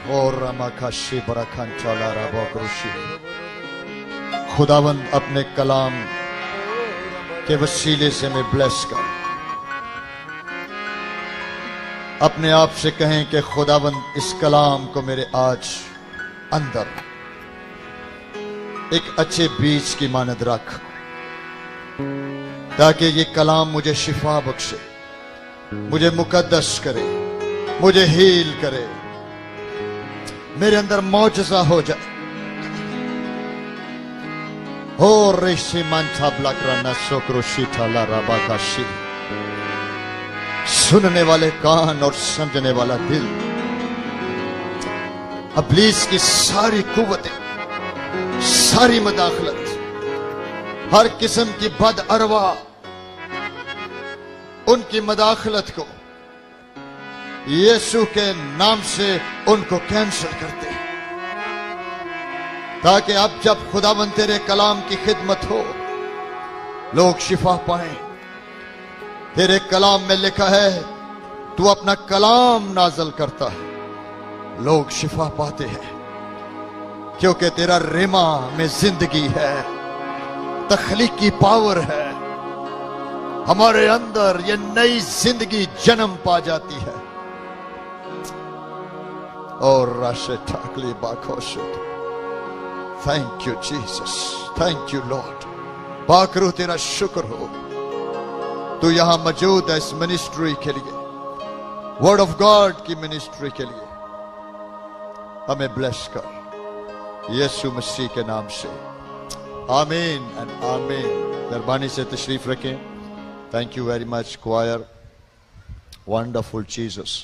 اور رمکشی برکھن چالا ربا کروشی. خداوند اپنے کلام کے وسیلے سے میں بلیس کر. اپنے آپ سے کہیں کہ خداوند اس کلام کو میرے آج اندر ایک اچھے بیج کی مانند رکھ، تاکہ یہ کلام مجھے شفا بخشے، مجھے مقدس کرے، مجھے ہیل کرے، میرے اندر معجزہ ہو جائے. ہو ریشی منتھا بلکرنا سوکروشی ٹھالا رابا کاشی. سننے والے کان اور سمجھنے والا دل، ابلیس کی ساری قوتیں، ساری مداخلت، ہر قسم کی بد ارواح، ان کی مداخلت کو یسوع کے نام سے ان کو کینسل کرتے ہیں، تاکہ اب جب خداوند تیرے کلام کی خدمت ہو لوگ شفا پائیں. تیرے کلام میں لکھا ہے تو اپنا کلام نازل کرتا ہے، لوگ شفا پاتے ہیں، کیونکہ تیرا ریما میں زندگی ہے، تخلیقی پاور ہے. ہمارے اندر یہ نئی زندگی جنم پا جاتی ہے. اور راشے ٹھاکلی باکوشت. Thank you Jesus, thank you lord. باکرو تیرا شکر ہو، تو یہاں موجود ہے اس منسٹری کے لیے، ورڈ آف گاڈ کی منسٹری کے لیے. ہمیں بلیس کر یسوع مسیح کے نام سے، آمین اینڈ آمین. مہربانی سے تشریف رکھیں. Thank you very much choir. Wonderful Jesus.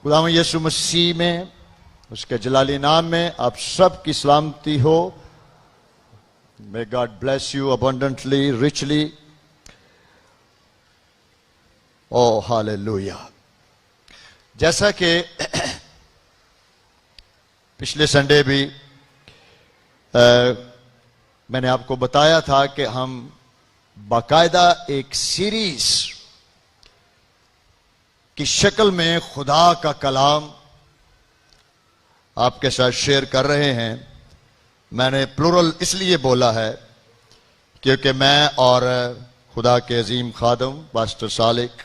خداوند یسوع مسیح میں، اس کے جلالی نام میں آپ سب کی سلامتی ہو. May God bless you abundantly, richly. Oh, hallelujah. جیسا کہ پچھلے سنڈے بھی میں نے آپ کو بتایا تھا کہ ہم باقاعدہ ایک سیریز کی شکل میں خدا کا کلام آپ کے ساتھ شیئر کر رہے ہیں. میں نے پلورل اس لیے بولا ہے کیونکہ میں اور خدا کے عظیم خادم پاسٹر صالح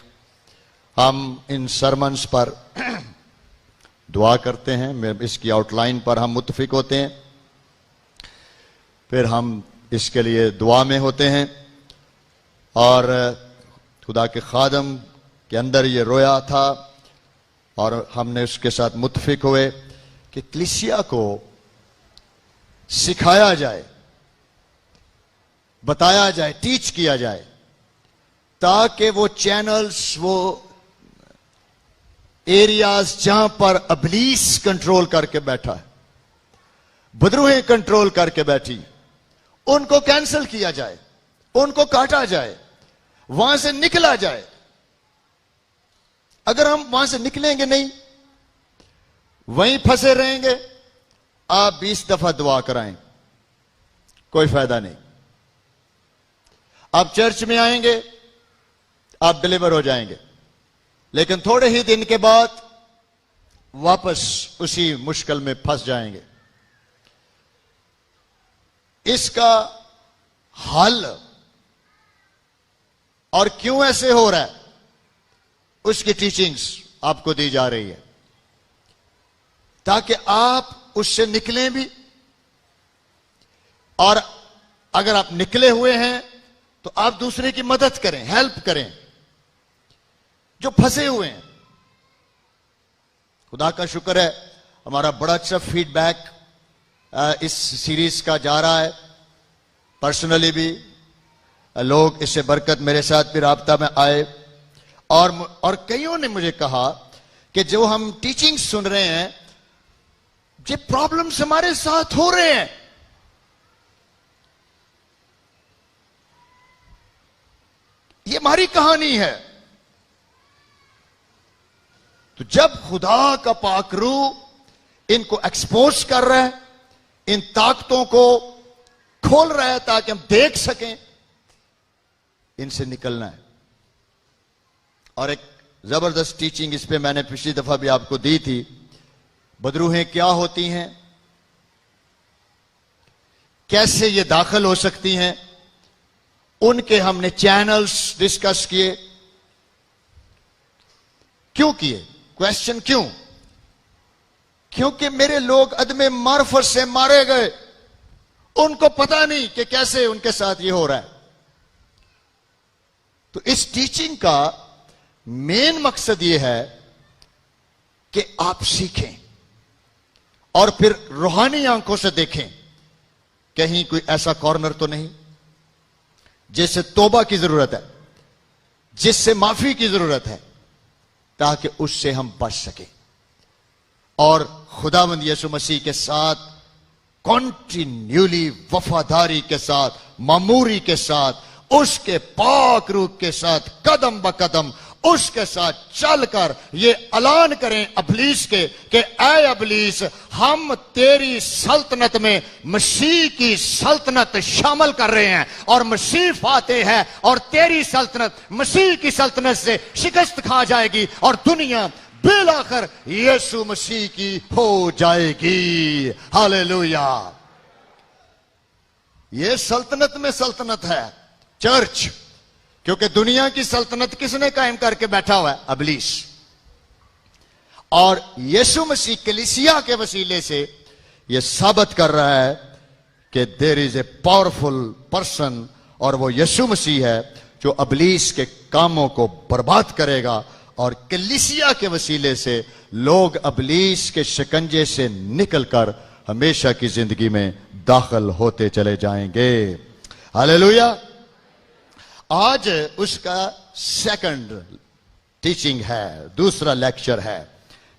ہم ان سرمنز پر دعا کرتے ہیں. اس کی آؤٹ لائن پر ہم متفق ہوتے ہیں، پھر ہم اس کے لیے دعا میں ہوتے ہیں، اور خدا کے خادم کے اندر یہ رویا تھا اور ہم نے اس کے ساتھ متفق ہوئے کہ کلیسیا کو سکھایا جائے، بتایا جائے، ٹیچ کیا جائے، تاکہ وہ چینلز، وہ ایریاز جہاں پر ابلیس کنٹرول کر کے بیٹھا ہے، بدروہیں کنٹرول کر کے بیٹھی، ان کو کینسل کیا جائے، ان کو کاٹا جائے، وہاں سے نکلا جائے. اگر ہم وہاں سے نکلیں گے نہیں، وہیں پھنسے رہیں گے، آپ 20 دفعہ دعا کرائیں، کوئی فائدہ نہیں. آپ چرچ میں آئیں گے، آپ ڈیلیور ہو جائیں گے، لیکن تھوڑے ہی دن کے بعد واپس اسی مشکل میں پھنس جائیں گے. اس کا حل اور کیوں ایسے ہو رہا ہے، اس کی ٹیچنگز آپ کو دی جا رہی ہے، تاکہ آپ اس سے نکلیں بھی، اور اگر آپ نکلے ہوئے ہیں تو آپ دوسرے کی مدد کریں، ہیلپ کریں جو پھنسے ہوئے ہیں. خدا کا شکر ہے، ہمارا بڑا اچھا فیڈ بیک اس سیریز کا جا رہا ہے. پرسنلی بھی لوگ اس سے برکت، میرے ساتھ بھی رابطہ میں آئے، اور کئیوں نے مجھے کہا کہ جو ہم ٹیچنگ سن رہے ہیں، یہ پرابلمز ہمارے ساتھ ہو رہے ہیں. یہ ہماری کہانی ہے. تو جب خدا کا پاک روح ان کو ایکسپوز کر رہا ہے، ان طاقتوں کو کھول رہا ہے تاکہ ہم دیکھ سکیں، ان سے نکلنا ہے. اور ایک زبردست ٹیچنگ اس پہ میں نے پچھلی دفعہ بھی آپ کو دی تھی بدروہیں کیا ہوتی ہیں, کیسے یہ داخل ہو سکتی ہیں, ان کے ہم نے چینلز ڈسکس کیے. کیوں کیے؟ کوشچن کیوں؟ کیونکہ میرے لوگ عدم معرفت سے مارے گئے, ان کو پتا نہیں کہ کیسے ان کے ساتھ یہ ہو رہا ہے. تو اس ٹیچنگ کا مین مقصد یہ ہے کہ آپ سیکھیں اور پھر روحانی آنکھوں سے دیکھیں کہیں کوئی ایسا کارنر تو نہیں جس سے توبہ کی ضرورت ہے, جس سے معافی کی ضرورت ہے, تاکہ اس سے ہم بچ سکیں اور خداوند یسوع مسیح کے ساتھ کنٹینیولی وفاداری کے ساتھ, معموری کے ساتھ, اس کے پاک روح کے ساتھ قدم بقدم اس کے ساتھ چل کر یہ اعلان کریں ابلیس کے کہ اے ابلیس, ہم تیری سلطنت میں مسیح کی سلطنت شامل کر رہے ہیں, اور مسیح فاتح ہے اور تیری سلطنت مسیح کی سلطنت سے شکست کھا جائے گی, اور دنیا بالآخر یسوع مسیح کی ہو جائے گی. ہاللیلویا. یہ سلطنت میں سلطنت ہے چرچ, کیونکہ دنیا کی سلطنت کس نے قائم کر کے بیٹھا ہوا ہے؟ ابلیس. اور یسوع مسیح کلیسیا کے وسیلے سے یہ ثابت کر رہا ہے کہ دیر از اے پاورفل پرسن, اور وہ یسوع مسیح ہے جو ابلیس کے کاموں کو برباد کرے گا, اور کلیسیا کے وسیلے سے لوگ ابلیس کے شکنجے سے نکل کر ہمیشہ کی زندگی میں داخل ہوتے چلے جائیں گے. ہاللیلویا. آج اس کا سیکنڈ ٹیچنگ ہے, دوسرا لیکچر ہے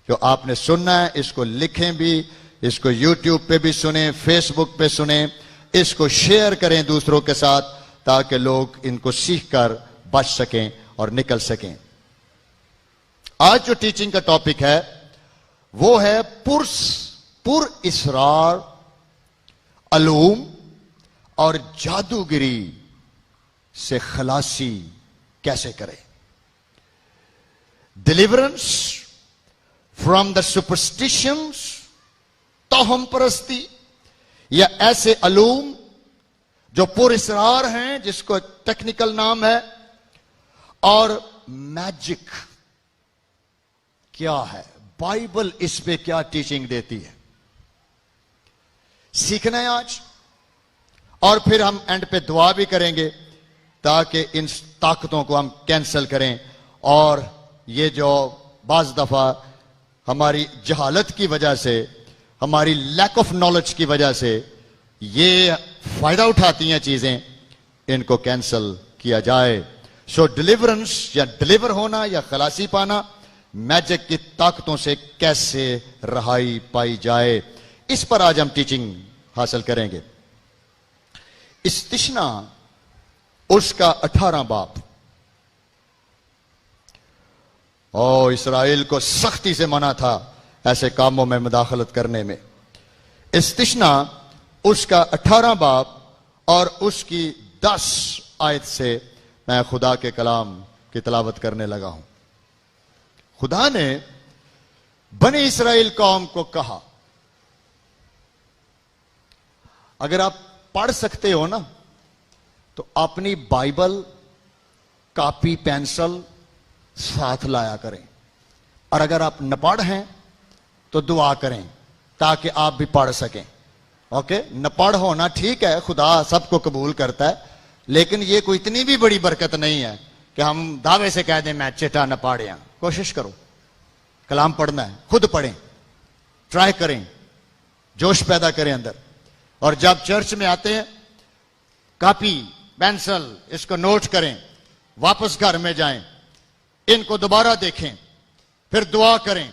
جو آپ نے سننا ہے. اس کو لکھیں بھی, اس کو یوٹیوب پہ بھی سنیں, فیس بک پہ سنیں, اس کو شیئر کریں دوسروں کے ساتھ تاکہ لوگ ان کو سیکھ کر بچ سکیں اور نکل سکیں. آج جو ٹیچنگ کا ٹاپک ہے وہ ہے پر اسرار علوم اور جادوگری سے خلاصی کیسے کرے. ڈیلیورنس فرام دا سپرسٹیشنز, توہم پرستی, یا ایسے علوم جو پر اسرار ہیں جس کو ٹیکنیکل نام ہے, اور میجک کیا ہے, بائبل اس پہ کیا ٹیچنگ دیتی ہے, سیکھنا ہے آج. اور پھر ہم اینڈ پہ دعا بھی کریں گے تاکہ ان طاقتوں کو ہم کینسل کریں, اور یہ جو بعض دفعہ ہماری جہالت کی وجہ سے, ہماری لیک آف نالج کی وجہ سے یہ فائدہ اٹھاتی ہیں چیزیں, ان کو کینسل کیا جائے. سو ڈیلیورنس یا ڈیلیور ہونا یا خلاصی پانا, میجک کی طاقتوں سے کیسے رہائی پائی جائے, اس پر آج ہم ٹیچنگ حاصل کریں گے. استثنا اس کا 18 باب. اسرائیل کو سختی سے منع تھا ایسے کاموں میں مداخلت کرنے میں. استثنا اس کا 18 باب اور اس کی 10 آیت سے میں خدا کے کلام کی تلاوت کرنے لگا ہوں. خدا نے بنی اسرائیل قوم کو کہا, اگر آپ پڑھ سکتے ہو نا تو اپنی بائبل کاپی پینسل ساتھ لایا کریں, اور اگر آپ نہ پڑھ ہیں تو دعا کریں تاکہ آپ بھی پڑھ سکیں. اوکے, نہ پڑھ ہونا ٹھیک ہے, خدا سب کو قبول کرتا ہے, لیکن یہ کوئی اتنی بھی بڑی برکت نہیں ہے کہ ہم دعوے سے کہہ دیں میں چٹا نہ پاڑیاں. کوشش کرو, کلام پڑھنا ہے, خود پڑھیں, ٹرائی کریں, جوش پیدا کریں اندر. اور جب چرچ میں آتے ہیں کاپی پینسل اس کو نوٹ کریں, واپس گھر میں جائیں, ان کو دوبارہ دیکھیں, پھر دعا کریں,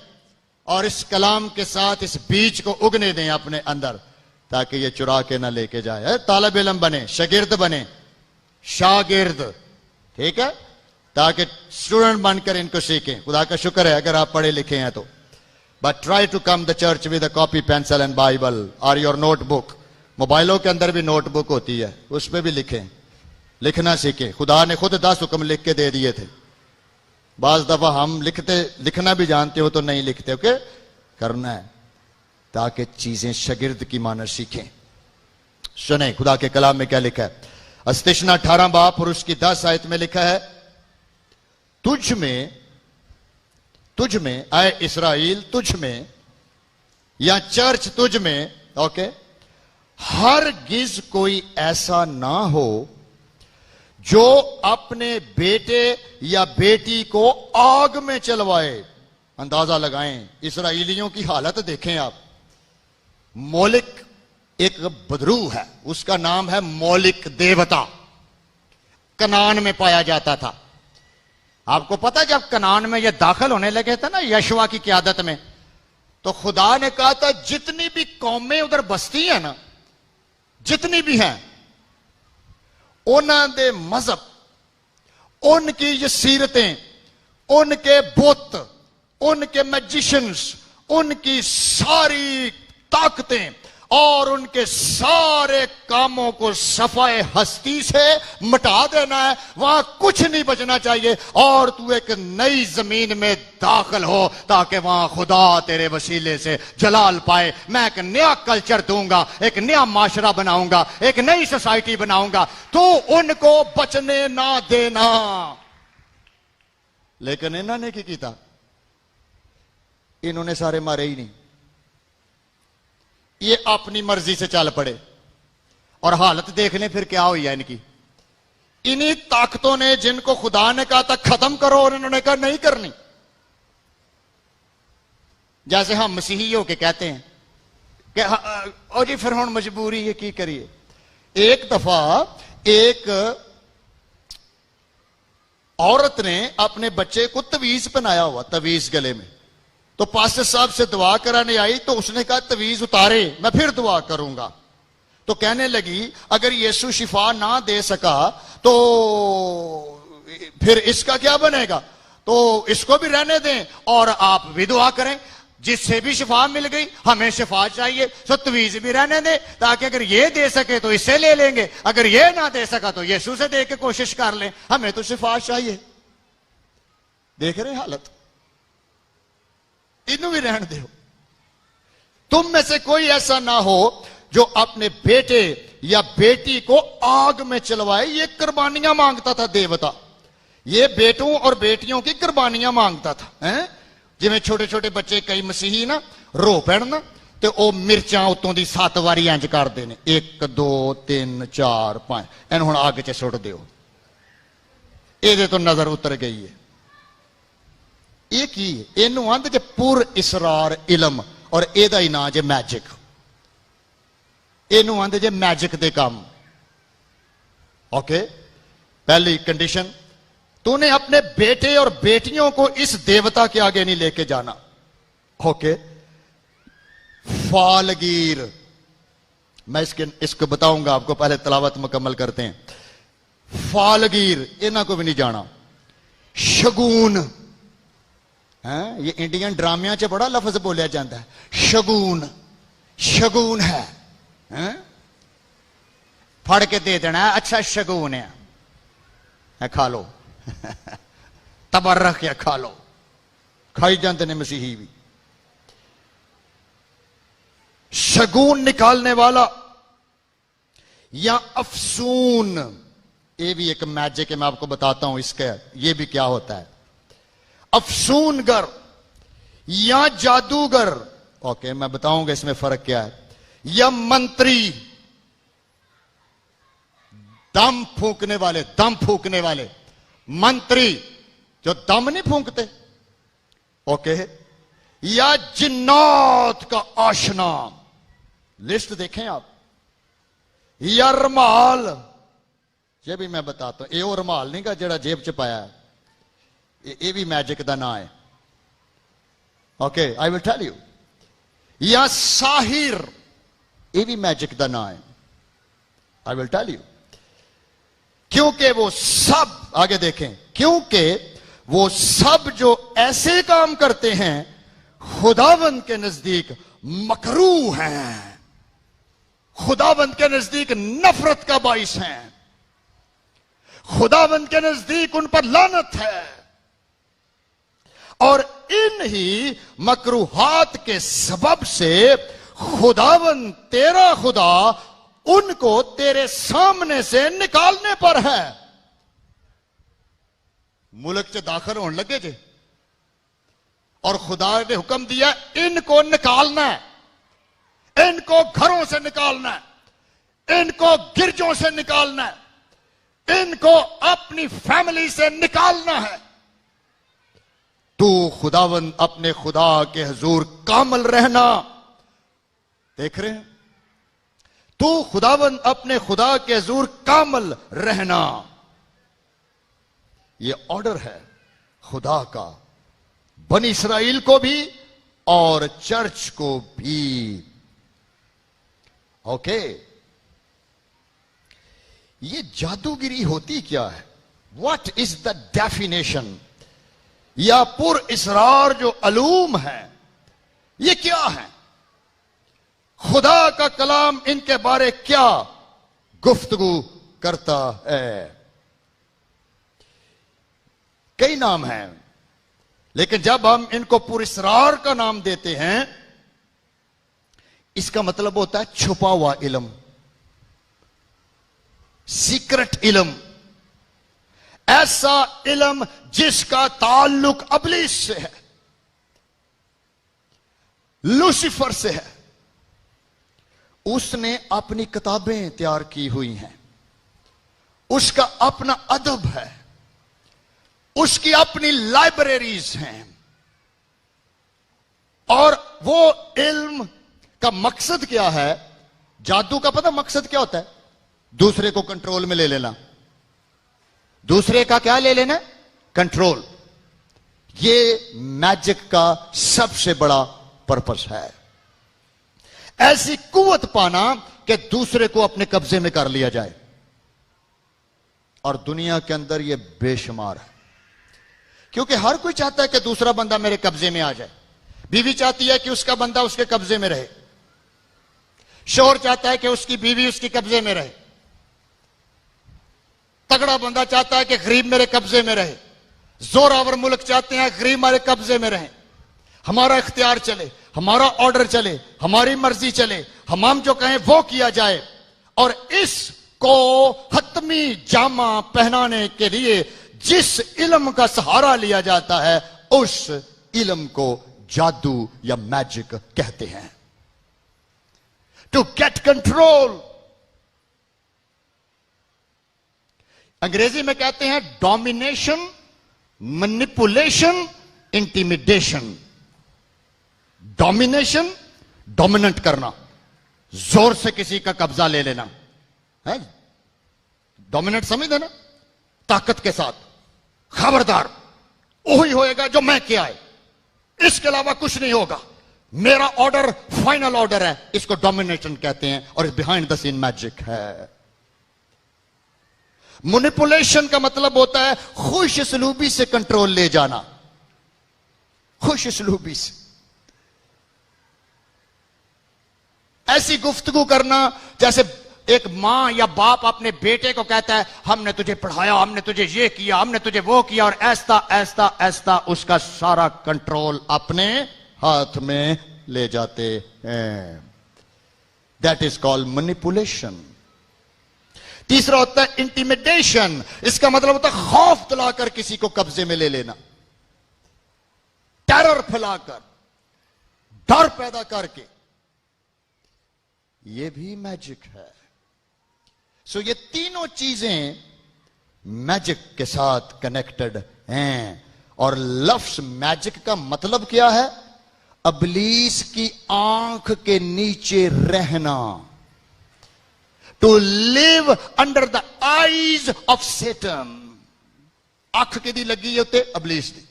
اور اس کلام کے ساتھ اس بیج کو اگنے دیں اپنے اندر تاکہ یہ چرا کے نہ لے کے جائے. طالب علم بنے, شاگرد بنے, شاگرد, ٹھیک ہے, تاکہ اسٹوڈنٹ بن کر ان کو سیکھیں. خدا کا شکر ہے اگر آپ پڑھے لکھے ہیں تو. But try to come the church with a copy pencil and Bible or your notebook. موبائلوں کے اندر بھی نوٹ بک ہوتی ہے, اس پہ بھی لکھیں, لکھنا سیکھیں. خدا نے خود 10 حکم لکھ کے دے دیے تھے. بعض دفعہ ہم لکھنا بھی جانتے ہو تو نہیں لکھتے. اوکے, کرنا ہے. تاکہ چیزیں شاگرد کی مانند سیکھیں. سنیں خدا کے کلام میں کیا لکھا ہے. استشنا 18 باب اور اس کی 10 آیت میں لکھا ہے, تجھ میں اے اسرائیل, تجھ میں یا چرچ تجھ میں, اوکے, ہرگز کوئی ایسا نہ ہو جو اپنے بیٹے یا بیٹی کو آگ میں چلوائے. اندازہ لگائیں, اسرائیلیوں کی حالت دیکھیں آپ. مولک ایک بدرو ہے, اس کا نام ہے مولک دیوتا, کنان میں پایا جاتا تھا. آپ کو پتا جب کنان میں یہ داخل ہونے لگے تھے نا یشوا کی قیادت میں, تو خدا نے کہا تھا جتنی بھی قومیں ادھر بستی ہیں نا, جتنی بھی ہیں, انہاں دے مذہب, ان کی یہ سیرتیں, ان کے بت, ان کے میجیشنز, ان کی ساری طاقتیں اور ان کے سارے کاموں کو صفائے ہستی سے مٹا دینا ہے. وہاں کچھ نہیں بچنا چاہیے, اور تو ایک نئی زمین میں داخل ہو تاکہ وہاں خدا تیرے وسیلے سے جلال پائے. میں ایک نیا کلچر دوں گا, ایک نیا معاشرہ بناؤں گا, ایک نئی سوسائٹی بناؤں گا, تو ان کو بچنے نہ دینا. لیکن انہوں نے کی تھا, انہوں نے سارے مارے ہی نہیں, یہ اپنی مرضی سے چل پڑے. اور حالت دیکھ لیں پھر کیا ہوئی ہے ان کی. انہی طاقتوں نے جن کو خدا نے کہا تھا ختم کرو, اور انہوں نے کہا نہیں کرنی. جیسے ہم مسیحی ہو کے کہتے ہیں کہ او جی پھر ہن مجبوری ہے کی کریے. ایک دفعہ ایک عورت نے اپنے بچے کو تویز پہنایا ہوا, تویز گلے میں, تو پاسٹر صاحب سے دعا کرانے آئی, تو اس نے کہا تویز اتارے میں پھر دعا کروں گا. تو کہنے لگی اگر یسوع شفا نہ دے سکا تو پھر اس کا کیا بنے گا, تو اس کو بھی رہنے دیں اور آپ بھی دعا کریں. جس سے بھی شفا مل گئی, ہمیں شفا چاہیے, تو تویز بھی رہنے دیں, تاکہ اگر یہ دے سکے تو اس سے لے لیں گے, اگر یہ نہ دے سکا تو یسوع سے دے کے کوشش کر لیں, ہمیں تو شفا چاہیے. دیکھ رہے حالت, انہوں بھی رہن دے. تم میں سے کوئی ایسا نہ ہو جو اپنے بیٹے یا بیٹی کو آگ میں چلوائے. یہ قربانیاں مانگتا تھا دیوتا, یہ بیٹوں اور بیٹیوں کی قربانیاں مانگتا تھا. جی میں چھوٹے چھوٹے بچے کئی مسیحی نا رو پڑنا تو وہ مرچاں اتوں دی 7 واری انج کر دینے, 1 2 3 4 5, این ہن آگ چ سٹ دیو, یہ تو نظر اتر گئی ہے. یہ کی اینو آندے جے پور اسرار علم, اور اے دا ہی نام جے میجک. اینو آندے جے میجک دے کام. اوکے, پہلی کنڈیشن, تو نے اپنے بیٹے اور بیٹیوں کو اس دیوتا کے آگے نہیں لے کے جانا. اوکے, فالگیر, میں اس کو بتاؤں گا آپ کو, پہلے تلاوت مکمل کرتے ہیں. فالگیر انہاں کو بھی نہیں جانا. شگون, یہ انڈین ڈرامیاں چ بڑا لفظ بولیا جاتا ہے, شگون. شگون ہے, پھڑ کے دے دینا ہے, اچھا شگون ہے, کھا لو, تبرک ہے, کھا لو. کھائی جاتے ہیں مسیحی بھی. شگون نکالنے والا یا افسون, یہ بھی ایک میجک ہے, میں آپ کو بتاتا ہوں اس کا یہ بھی کیا ہوتا ہے. افسون گر یا جادوگر, اوکے میں بتاؤں گا اس میں فرق کیا ہے. یا منتری, دم پھونکنے والے, دم پھونکنے والے منتری جو دم نہیں پھونکتے. اوکے, یا جنات کا آشنا, لسٹ دیکھیں آپ. یا رمال, یہ بھی میں بتاتا ہوں, یہ وہ رمال نہیں کا جڑا جیب چ پایا ہے, یہ بھی میجک دا نام ہے. Okay, I will tell you. یا ساحر, یہ بھی میجک دا نام ہے. آئی ول ٹیل یو. کیونکہ وہ سب, آگے دیکھیں, کیونکہ وہ سب جو ایسے کام کرتے ہیں خداوند کے نزدیک مکروہ ہیں, خداوند کے نزدیک نفرت کا باعث ہیں, خداوند کے نزدیک ان پر لعنت ہے. اور انہی مکروہات کے سبب سے خداوند تیرا خدا ان کو تیرے سامنے سے نکالنے پر ہے. ملک سے داخل ہونے لگے تھے اور خدا نے حکم دیا ان کو نکالنا ہے, ان کو گھروں سے نکالنا ہے, ان کو گرجوں سے نکالنا ہے, ان کو اپنی فیملی سے نکالنا ہے. تو خداوند اپنے خدا کے حضور کامل رہنا. دیکھ رہے ہیں, تو خداوند اپنے خدا کے حضور کامل رہنا. یہ آرڈر ہے خدا کا, بنی اسرائیل کو بھی اور چرچ کو بھی. اوکے, یہ جادوگری ہوتی کیا ہے؟ What is the definition? یا پر اسرار جو علوم ہے یہ کیا ہے؟ خدا کا کلام ان کے بارے کیا گفتگو کرتا ہے؟ کئی نام ہیں, لیکن جب ہم ان کو پر اسرار کا نام دیتے ہیں اس کا مطلب ہوتا ہے چھپا ہوا علم, سیکرٹ علم, ایسا علم جس کا تعلق ابلیس سے ہے, لوسیفر سے ہے. اس نے اپنی کتابیں تیار کی ہوئی ہیں, اس کا اپنا ادب ہے, اس کی اپنی لائبریریز ہیں, اور وہ علم کا مقصد کیا ہے؟ جادو کا پتہ مقصد کیا ہوتا ہے؟ دوسرے کو کنٹرول میں لے لینا. دوسرے کا کیا لے لینا؟ کنٹرول. یہ میجک کا سب سے بڑا پرپس ہے. ایسی قوت پانا کہ دوسرے کو اپنے قبضے میں کر لیا جائے. اور دنیا کے اندر یہ بے شمار ہے, کیونکہ ہر کوئی چاہتا ہے کہ دوسرا بندہ میرے قبضے میں آ جائے. بیوی چاہتی ہے کہ اس کا بندہ اس کے قبضے میں رہے, شوہر چاہتا ہے کہ اس کی بیوی اس کے قبضے میں رہے, تگڑا بندہ چاہتا ہے کہ غریب میرے قبضے میں رہے, زوراور ملک چاہتے ہیں غریب ہمارے قبضے میں رہیں, ہمارا اختیار چلے, ہمارا آرڈر چلے, ہماری مرضی چلے, ہم جو کہیں وہ کیا جائے. اور اس کو حتمی جامہ پہنانے کے لیے جس علم کا سہارا لیا جاتا ہے اس علم کو جادو یا میجک کہتے ہیں. To get control. انگریزی میں کہتے ہیں domination, manipulation, intimidation. Domination, dominant کرنا, زور سے کسی کا قبضہ لے لینا. ڈومیننٹ سمجھتے نا, طاقت کے ساتھ. خبردار, وہی ہوئے گا جو میں کیا ہے, اس کے علاوہ کچھ نہیں ہوگا, میرا آرڈر فائنل آرڈر ہے. اس کو ڈومینیشن کہتے ہیں اور بیہائنڈ دا سین میجک ہے. مینیپولیشن کا مطلب ہوتا ہے خوش اسلوبی سے کنٹرول لے جانا, خوش اسلوبی سے. ایسی گفتگو کرنا جیسے ایک ماں یا باپ اپنے بیٹے کو کہتا ہے ہم نے تجھے پڑھایا, ہم نے تجھے یہ کیا, ہم نے تجھے وہ کیا, اور ایسا ایسا ایسا اس کا سارا کنٹرول اپنے ہاتھ میں لے جاتے ہیں. That is called manipulation. تیسرا ہوتا ہے انٹیمیڈیشن. اس کا مطلب ہوتا ہے خوف دلا کر کسی کو قبضے میں لے لینا, ٹیرر پھیلا کر, ڈر پیدا کر کے. یہ بھی میجک ہے. سو یہ تینوں چیزیں میجک کے ساتھ کنیکٹڈ ہیں. اور لفظ میجک کا مطلب کیا ہے؟ ابلیس کی آنکھ کے نیچے رہنا. To live under the eyes of Satan. آنکھ کے دی لگی ہوتے ابلیس دی.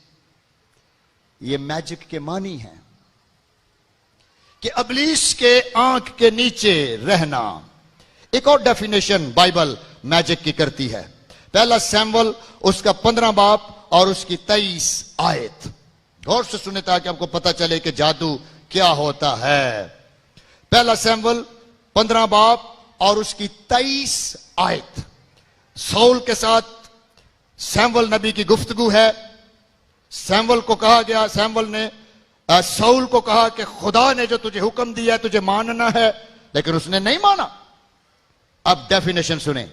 یہ میجک کے معنی ہیں کہ ابلیس کے آنکھ کے نیچے رہنا. ایک اور ڈیفینیشن بائبل میجک کی کرتی ہے. پہلا سیمول اس کا 15 باب اور اس کی 23 آیت. غور سے سنیں تاکہ آپ کو پتہ چلے کہ جادو کیا ہوتا ہے. پہلا سیمول 15 باب اور اس کی 23 آیت. سول کے ساتھ سیمول نبی کی گفتگو ہے. سیمول کو کہا گیا, سیمول نے سول کو کہا کہ خدا نے جو تجھے حکم دیا ہے تجھے ماننا ہے، لیکن اس نے نہیں مانا۔ اب ڈیفینیشن سنیں،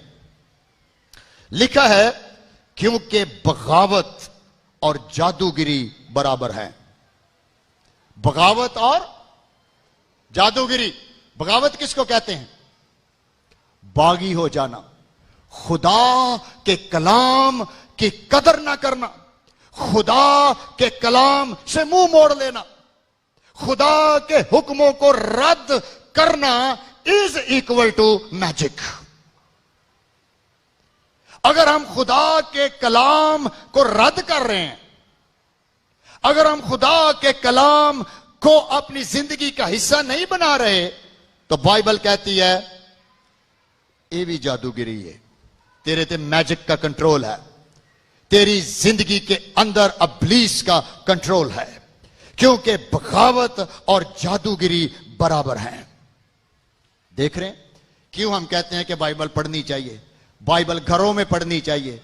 لکھا ہے کیونکہ بغاوت اور جادوگری برابر ہیں۔ بغاوت اور جادوگری، بغاوت کس کو کہتے ہیں؟ باغی ہو جانا، خدا کے کلام کی قدر نہ کرنا، خدا کے کلام سے منہ موڑ لینا، خدا کے حکموں کو رد کرنا از اکول ٹو میجک۔ اگر ہم خدا کے کلام کو رد کر رہے ہیں، اگر ہم خدا کے کلام کو اپنی زندگی کا حصہ نہیں بنا رہے، تو بائبل کہتی ہے یہ بھی جادوگری ہے، تیرے تے میجک کا کنٹرول ہے، تیری زندگی کے اندر ابلیس کا کنٹرول ہے، کیونکہ بغاوت اور جادوگری برابر ہیں۔ دیکھ رہے ہیں کیوں ہم کہتے ہیں کہ بائبل پڑھنی چاہیے، بائبل گھروں میں پڑھنی چاہیے،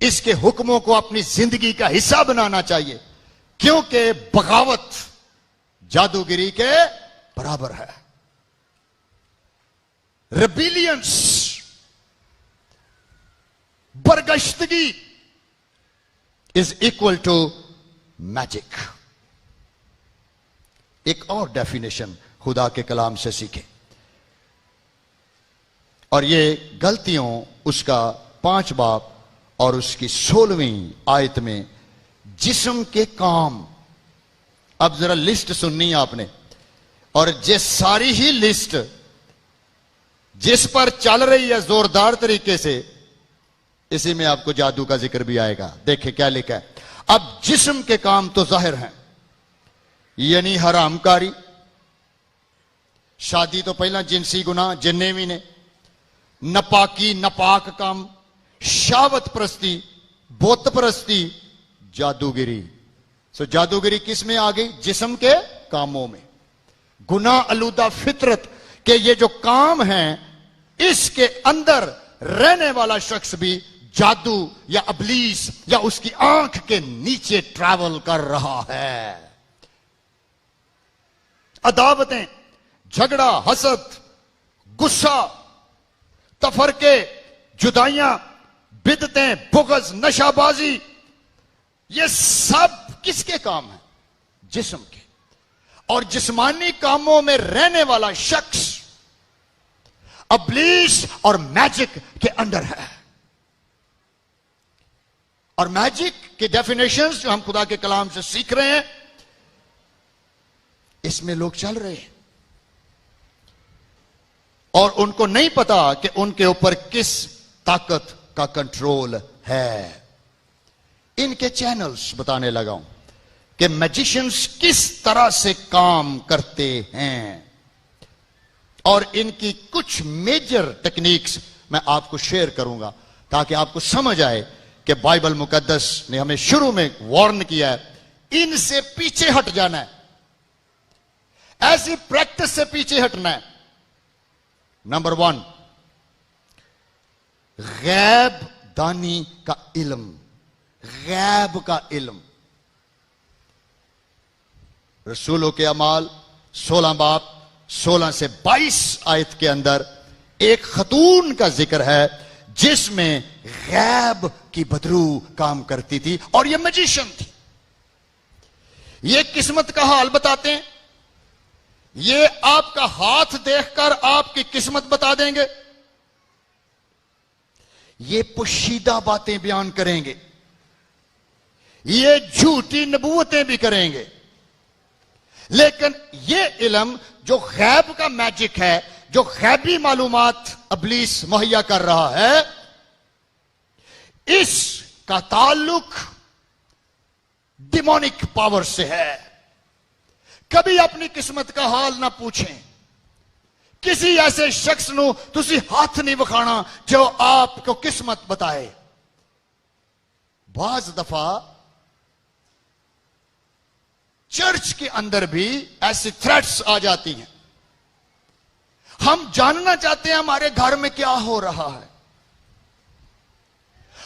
اس کے حکموں کو اپنی زندگی کا حصہ بنانا چاہیے، کیونکہ بغاوت جادوگری کے برابر ہے۔ Rebellions, برگشتگی is equal to magic۔ ایک اور ڈیفینیشن خدا کے کلام سے سیکھیں، اور یہ غلطیوں اس کا 5 باب اور اس کی 16ویں آیت میں جسم کے کام۔ اب ذرا لسٹ سننی ہے آپ نے، اور یہ ساری ہی لسٹ جس پر چل رہی ہے زوردار طریقے سے، اسی میں آپ کو جادو کا ذکر بھی آئے گا۔ دیکھیں کیا لکھا ہے۔ اب جسم کے کام تو ظاہر ہیں، یعنی حرام کاری، شادی تو پہلا جنسی گناہ جنیوی نے، نپاکی نپاک کام، شہوت پرستی، بت پرستی، جادوگری۔ سو جادوگری کس میں آ گئی؟ جسم کے کاموں میں۔ گناہ آلودہ فطرت کے یہ جو کام ہیں، اس کے اندر رہنے والا شخص بھی جادو یا ابلیس یا اس کی آنکھ کے نیچے ٹریول کر رہا ہے۔ عداوتیں، جھگڑا، حسد، غصہ، تفرقے، جدائیاں، بدعتیں، بغض، نشہ بازی، یہ سب کس کے کام ہیں؟ جسم کے۔ اور جسمانی کاموں میں رہنے والا شخص ابلیس اور میجک کے انڈر ہے۔ اور میجک کی ڈیفینیشنز جو ہم خدا کے کلام سے سیکھ رہے ہیں، اس میں لوگ چل رہے ہیں، اور ان کو نہیں پتا کہ ان کے اوپر کس طاقت کا کنٹرول ہے۔ ان کے چینلز بتانے لگا ہوں کہ میجیشنز کس طرح سے کام کرتے ہیں، اور ان کی کچھ میجر ٹیکنیکس میں آپ کو شیئر کروں گا تاکہ آپ کو سمجھ آئے کہ بائبل مقدس نے ہمیں شروع میں وارن کیا ہے، ان سے پیچھے ہٹ جانا ہے، ایسی پریکٹس سے پیچھے ہٹنا ہے۔ نمبر 1، غیب دانی کا علم، غیب کا علم۔ رسولوں کے اعمال 16 باب 16 سے 22 آیت کے اندر ایک خاتون کا ذکر ہے جس میں غیب کی بدرو کام کرتی تھی، اور یہ میجیشن تھی۔ یہ قسمت کا حال بتاتے ہیں، یہ آپ کا ہاتھ دیکھ کر آپ کی قسمت بتا دیں گے، یہ پوشیدہ باتیں بیان کریں گے، یہ جھوٹی نبوتیں بھی کریں گے۔ لیکن یہ علم جو غیب کا میجک ہے، جو غیبی معلومات ابلیس مہیا کر رہا ہے، اس کا تعلق ڈیمونک پاور سے ہے۔ کبھی اپنی قسمت کا حال نہ پوچھیں، کسی ایسے شخص نو تسی ہاتھ نہیں بکھانا جو آپ کو قسمت بتائے۔ بعض دفعہ چرچ کے اندر بھی ایسی تھریٹس آ جاتی ہیں، ہم جاننا چاہتے ہیں ہمارے گھر میں کیا ہو رہا ہے،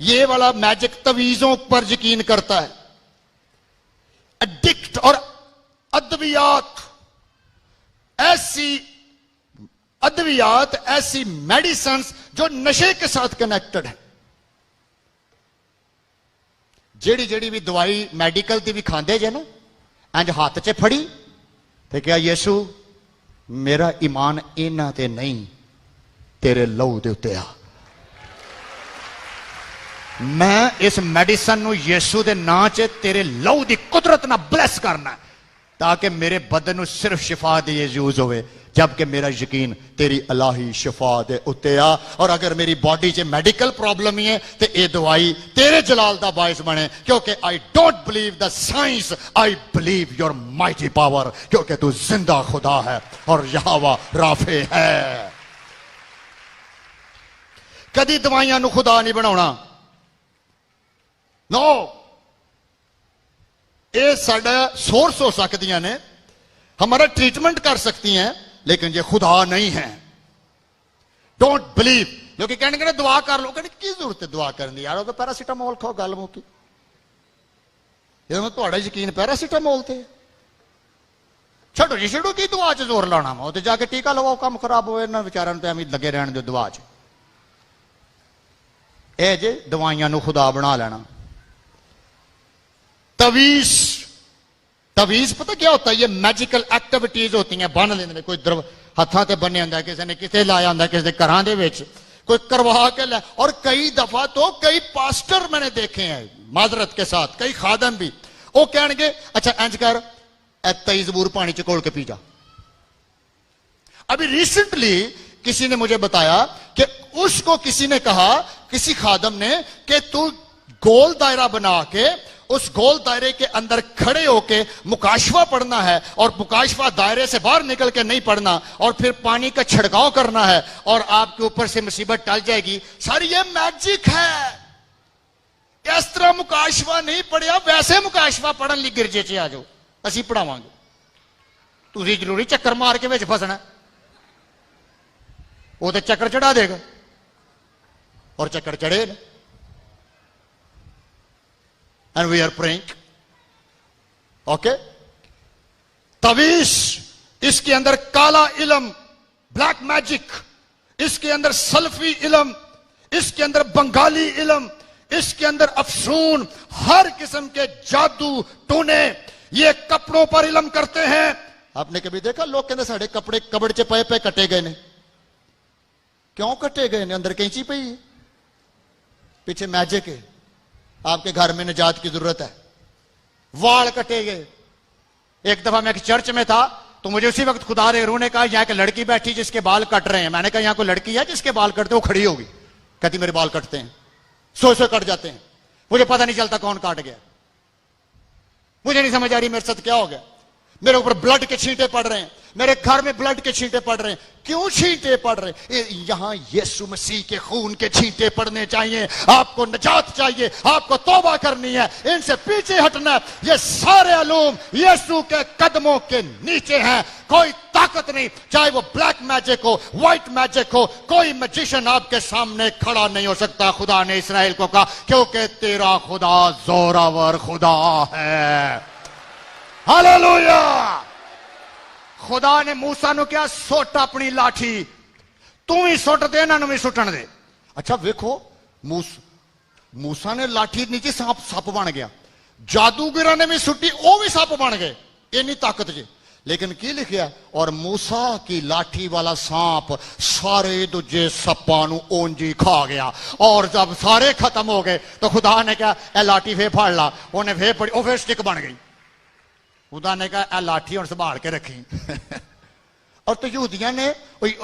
یہ والا میجک تویزوں پر یقین کرتا ہے. ایڈکٹ اور ادویات، ایسی میڈیسنز جو نشے کے ساتھ کنیکٹڈ ہے. جیڑی بھی دوائی میڈیکل دی بھی کھاندے جے نا، انج ہاتھ چ پھڑی تے کیا یسو میرا ایمان اینا تے نہیں، تیرے لہو دے اتے آ. میں اس میڈیسن نو یسو دے نا چ تیرے لہو دی قدرت نہ بلیس کرنا تاکہ میرے بدن نو صرف شفا دی یوز ہوئے، جبکہ میرا یقین تیری الہی شفا دے اتے آ. اور اگر میری باڈی چ میڈیکل پرابلم ہی ہے تو یہ دوائی تیرے جلال دا باعث بنے، کیونکہ I don't believe the science, I believe your mighty power, کیونکہ تو زندہ خدا ہے اور یہوہ رافع ہے. کدی دوائیاں نو خدا نہیں بناونا. نو، یہ ساڈا سورس ہو سکتی ہیں، ہمارا ٹریٹمنٹ کر سکتی ہیں، لیکن یہ خدا نہیں ہے. Don't believe. لوگ کہنے کہ دعا کر لو، کہنے کی ضرورت ہے دعا کرنے دی، یار وہ تو پیراسیٹامول کھاؤ گل موکی. یہ تھوڑا یقین پیراسیٹامول تے چھڈو جی، چھڈو کی دعا چ زور لانا وا، جا کے ٹیکا لواؤ، کام خراب ہوئے انہاں بیچاراں تے ایویں لگے رہن دو دعا چ. اے جے دوائیاں نو خدا بنا لینا. تویز پتہ کیا ہوتا ہے؟ یہ میجیکل ایکٹیویٹیز ہوتی ہیں. بن لیندے کوئی ہاتھاں تے بنے ہوندا، کسی نے کتے لایا ہوندا، کسی دے گھراں دے وچ کوئی کروا کے لے. اور کئی دفعہ تو کئی پاسٹر میں نے دیکھے ہیں، معذرت کے ساتھ کئی خادم بھی، وہ کہن گے اچھا انج کر، اے 23 زبور پانی چ کھول کے پی جا. ابھی ریسنٹلی کسی نے مجھے بتایا کہ اس کو کسی نے کہا، کسی خادم نے، کہ تو گول دائرہ بنا کے اس گول دائرے کے اندر کھڑے ہو کے مکاشفہ پڑھنا ہے، اور مکاشفہ دائرے سے باہر نکل کے نہیں پڑھنا، اور پھر پانی کا چھڑکاؤ کرنا ہے اور آپ کے اوپر سے مصیبت ٹل جائے گی. ساری یہ میجک ہے. اس طرح مکاشفہ نہیں پڑھیا، ویسے مکاشفہ پڑھن لی گرجے چ آ جاؤ، اسی پڑھاواں گے. تسی ضروری چکر مار کے وچ پھسنا، وہ تو چکر چڑھا دے گا، اور چکر چڑھے نا. And we are praying. Okay? تویش، اس کے اندر کالا علم، بلیک میجک، اس کے اندر سلفی علم، اس کے اندر بنگالی علم، اس کے اندر افسون، ہر قسم کے جادو ٹونے، یہ کپڑوں پر علم کرتے ہیں. آپ نے کبھی دیکھا لوگ کہتے ساڑھے کپڑے کبڑ چ پے کٹے گئے نے؟ کیوں کٹے گئے نے؟ اندر کینچی پئی ہے، پیچھے میجک ہے. آپ کے گھر میں نجات کی ضرورت ہے. وال کٹے گئے. ایک دفعہ میں ایک چرچ میں تھا تو مجھے اسی وقت خدا نے روح نے کہا یہاں ایک لڑکی بیٹھی جس کے بال کٹ رہے ہیں. میں نے کہا یہاں کوئی لڑکی ہے جس کے بال کٹتے؟ وہ کھڑی ہوگی، کہتی میرے بال کٹتے ہیں، سو کٹ جاتے ہیں، مجھے پتہ نہیں چلتا کون کاٹ گیا. مجھے نہیں سمجھ آ رہی میرے ساتھ کیا ہو گیا. میرے اوپر بلڈ کے چھینٹے پڑ رہے ہیں، میرے گھر میں بلڈ کے چھینٹے پڑ رہے ہیں. کیوں چھینٹے پڑ رہے ہیں؟ یہاں یسوع مسیح کے خون کے چھینٹے پڑنے چاہیے. آپ کو نجات چاہیے، آپ کو توبہ کرنی ہے، ان سے پیچھے ہٹنا ہے. یہ سارے علوم یسوع کے قدموں کے نیچے ہیں. کوئی طاقت نہیں، چاہے وہ بلیک میجک ہو، وائٹ میجک ہو، کوئی میجیشن آپ کے سامنے کھڑا نہیں ہو سکتا. خدا نے اسرائیل کو کہا کیونکہ تیرا خدا زوراور خدا ہے. ہاللویا. خدا نے موسیٰ نو کیا؟ سوٹ اپنی لاٹھی، تو ہی سوٹ دے، انہاں نو بھی سٹن دے. اچھا ویکھو، موسیٰ نے لاٹھی نیچے سپ بن گیا، جادوگراں نے بھی سٹی، وہ بھی سپ بن گئے. اینی طاقت جی. لیکن کی لکھیا؟ اور موسیٰ کی لاٹھی والا سانپ سارے دجے سپاں نو اونجی کھا گیا. اور جب سارے ختم ہو گئے تو خدا نے کہا اے لاٹھی پھر پھڑ لا. انہیں پھر پڑی، وہ پھر سٹک بن گئی. خدا نے کہا اے لاٹھی ہن سنبھال کے رکھی. اور تو یہودیاں نے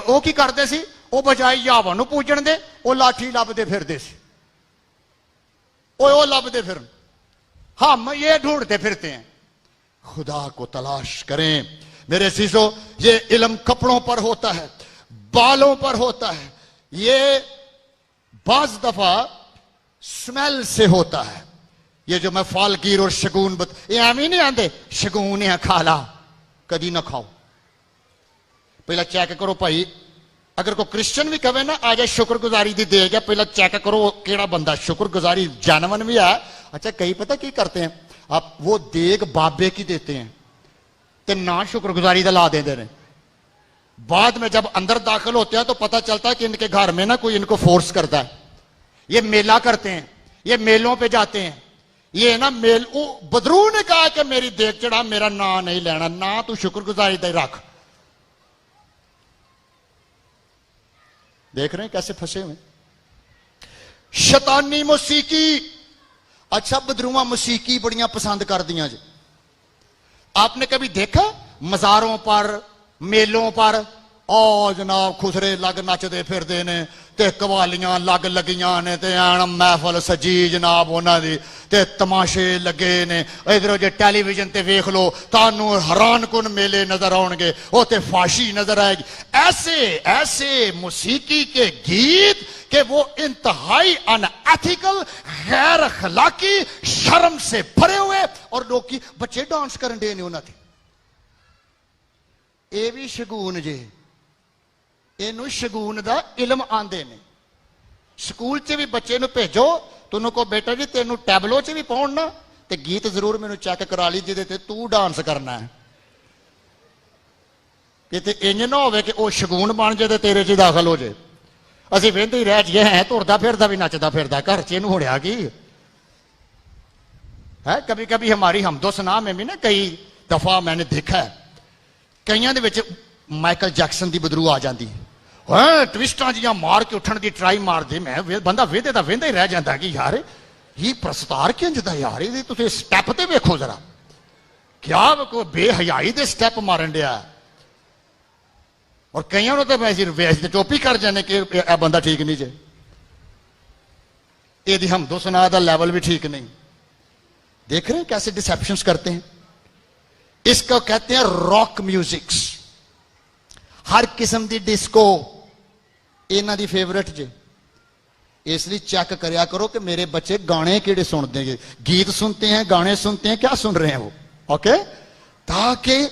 وہ کی کرتے سی؟ وہ بجائے یہوہ نو پوجن دے، وہ لاٹھی لبدے پھردے سی. وہ لبدے پھر، ہم یہ ڈھونڈتے پھرتے ہیں. خدا کو تلاش کریں میرے عزیزو. یہ علم کپڑوں پر ہوتا ہے، بالوں پر ہوتا ہے. یہ بعض دفعہ سمیل سے ہوتا ہے. یہ جو میں فالگیر اور شگون یہ ہمیں نہیں آندے، شگون ہے کھالا، کدی نہ کھاؤ. پہلا چیک کرو بھائی اگر کوئی کرسچن بھی کہے نا آ جائے شکر گزاری دی دے گا, پہلے چیک کرو کیڑا بندہ شکر گزاری جانون بھی ہے. اچھا کئی پتہ کی کرتے ہیں, آپ وہ دیگ بابے کی دیتے ہیں تے نہ شکر گزاری دا لا دیندے نے. بعد میں جب اندر داخل ہوتے ہیں تو پتہ چلتا ہے کہ ان کے گھر میں نا کوئی ان کو فورس کرتا ہے. یہ میلہ کرتے ہیں, یہ میلوں پہ جاتے ہیں, یہ نا میل بدرو نے کہا کہ میری دیگ چڑھا, میرا نا نہیں لینا, نا تو شکر گزاری دا رکھ. دیکھ رہے ہیں کیسے پھنسے ہوئے. شیطانی موسیقی. اچھا بدروواں موسیقی بڑیاں پسند کر دیا جی. آپ نے کبھی دیکھا مزاروں پر میلوں پر او جناب خسرے لگ نچدے پھردے نے تے قوالیاں لگ لگیاں نے تے محفل سجی جناب انہاں دی تے تماشے لگے نے. ادھر جے ٹیلی ویژن تے ویکھ لو تانوں حیران کن میلے نظر آؤਣ گے, او تے فاشی نظر آئے گی. ایسے ایسے موسیقی کے گیت کہ وہ انتہائی ان ایتھیکل, غیر اخلاقی, شرم سے بھرے ہوئے, اور لوگ کی بچے ڈانس کرن دے نے انہاں تے. اے بھی شگون جے, اینو شگون دا علم آندے نے. سکول چ بھی بچے نو بھیجو تو انہوں کو بیٹا جی تینوں ٹیبلو چ بھی پاؤنا تے گیت ضرور میں نے چیک کرا لی جے تے تو ڈانس کرنا ہے. کہ انج نہ ہوئے کہ وہ شگون بن جائے تے تیرے چ داخل ہو جائے. اسی وہدے ہی رہ جائے ہیں تردا پھردا بھی نچدا پھردا گھر چ اینوں ہڑیا کی ہے. کبھی کبھی ہماری حمد و ثنا میں بھی نا کئی دفعہ میں نے دیکھا ہے کئیاں دے وچ مائیکل جیکسن دی بدرو آ جاندی ہے, ٹوسٹاں جیاں مار کے اٹھن دی ٹرائی مار دے. میں بندہ ویدے دا ویندا ہی رہ جاندا کہ یار یہ پرستار کینج دا یار, یہ تسی سٹیپ تے ویکھو ذرا, کیا کوئی بے حیائی دے سٹیپ مارن ڈیا. اور کئیاں نوں تے ویس تے ٹوپی کر جانے کہ اے بندہ ٹھیک نہیں جے, اے دی حمد و ثنا دا لیول بھی ٹھیک نہیں. دیکھ رہے ہیں کیسے ڈسیپشنز کرتے ہیں. اس کو کہتے ہیں راک میوزکس. ہر قسم دی ڈسکو انہاں دی فیورٹ جے. اس لیے چیک کریا کرو کہ میرے بچے گانے کیڑے سن دیں گے, گیت سنتے ہیں, گانے سنتے ہیں, کیا سن رہے ہیں وہ, اوکے, تاکہ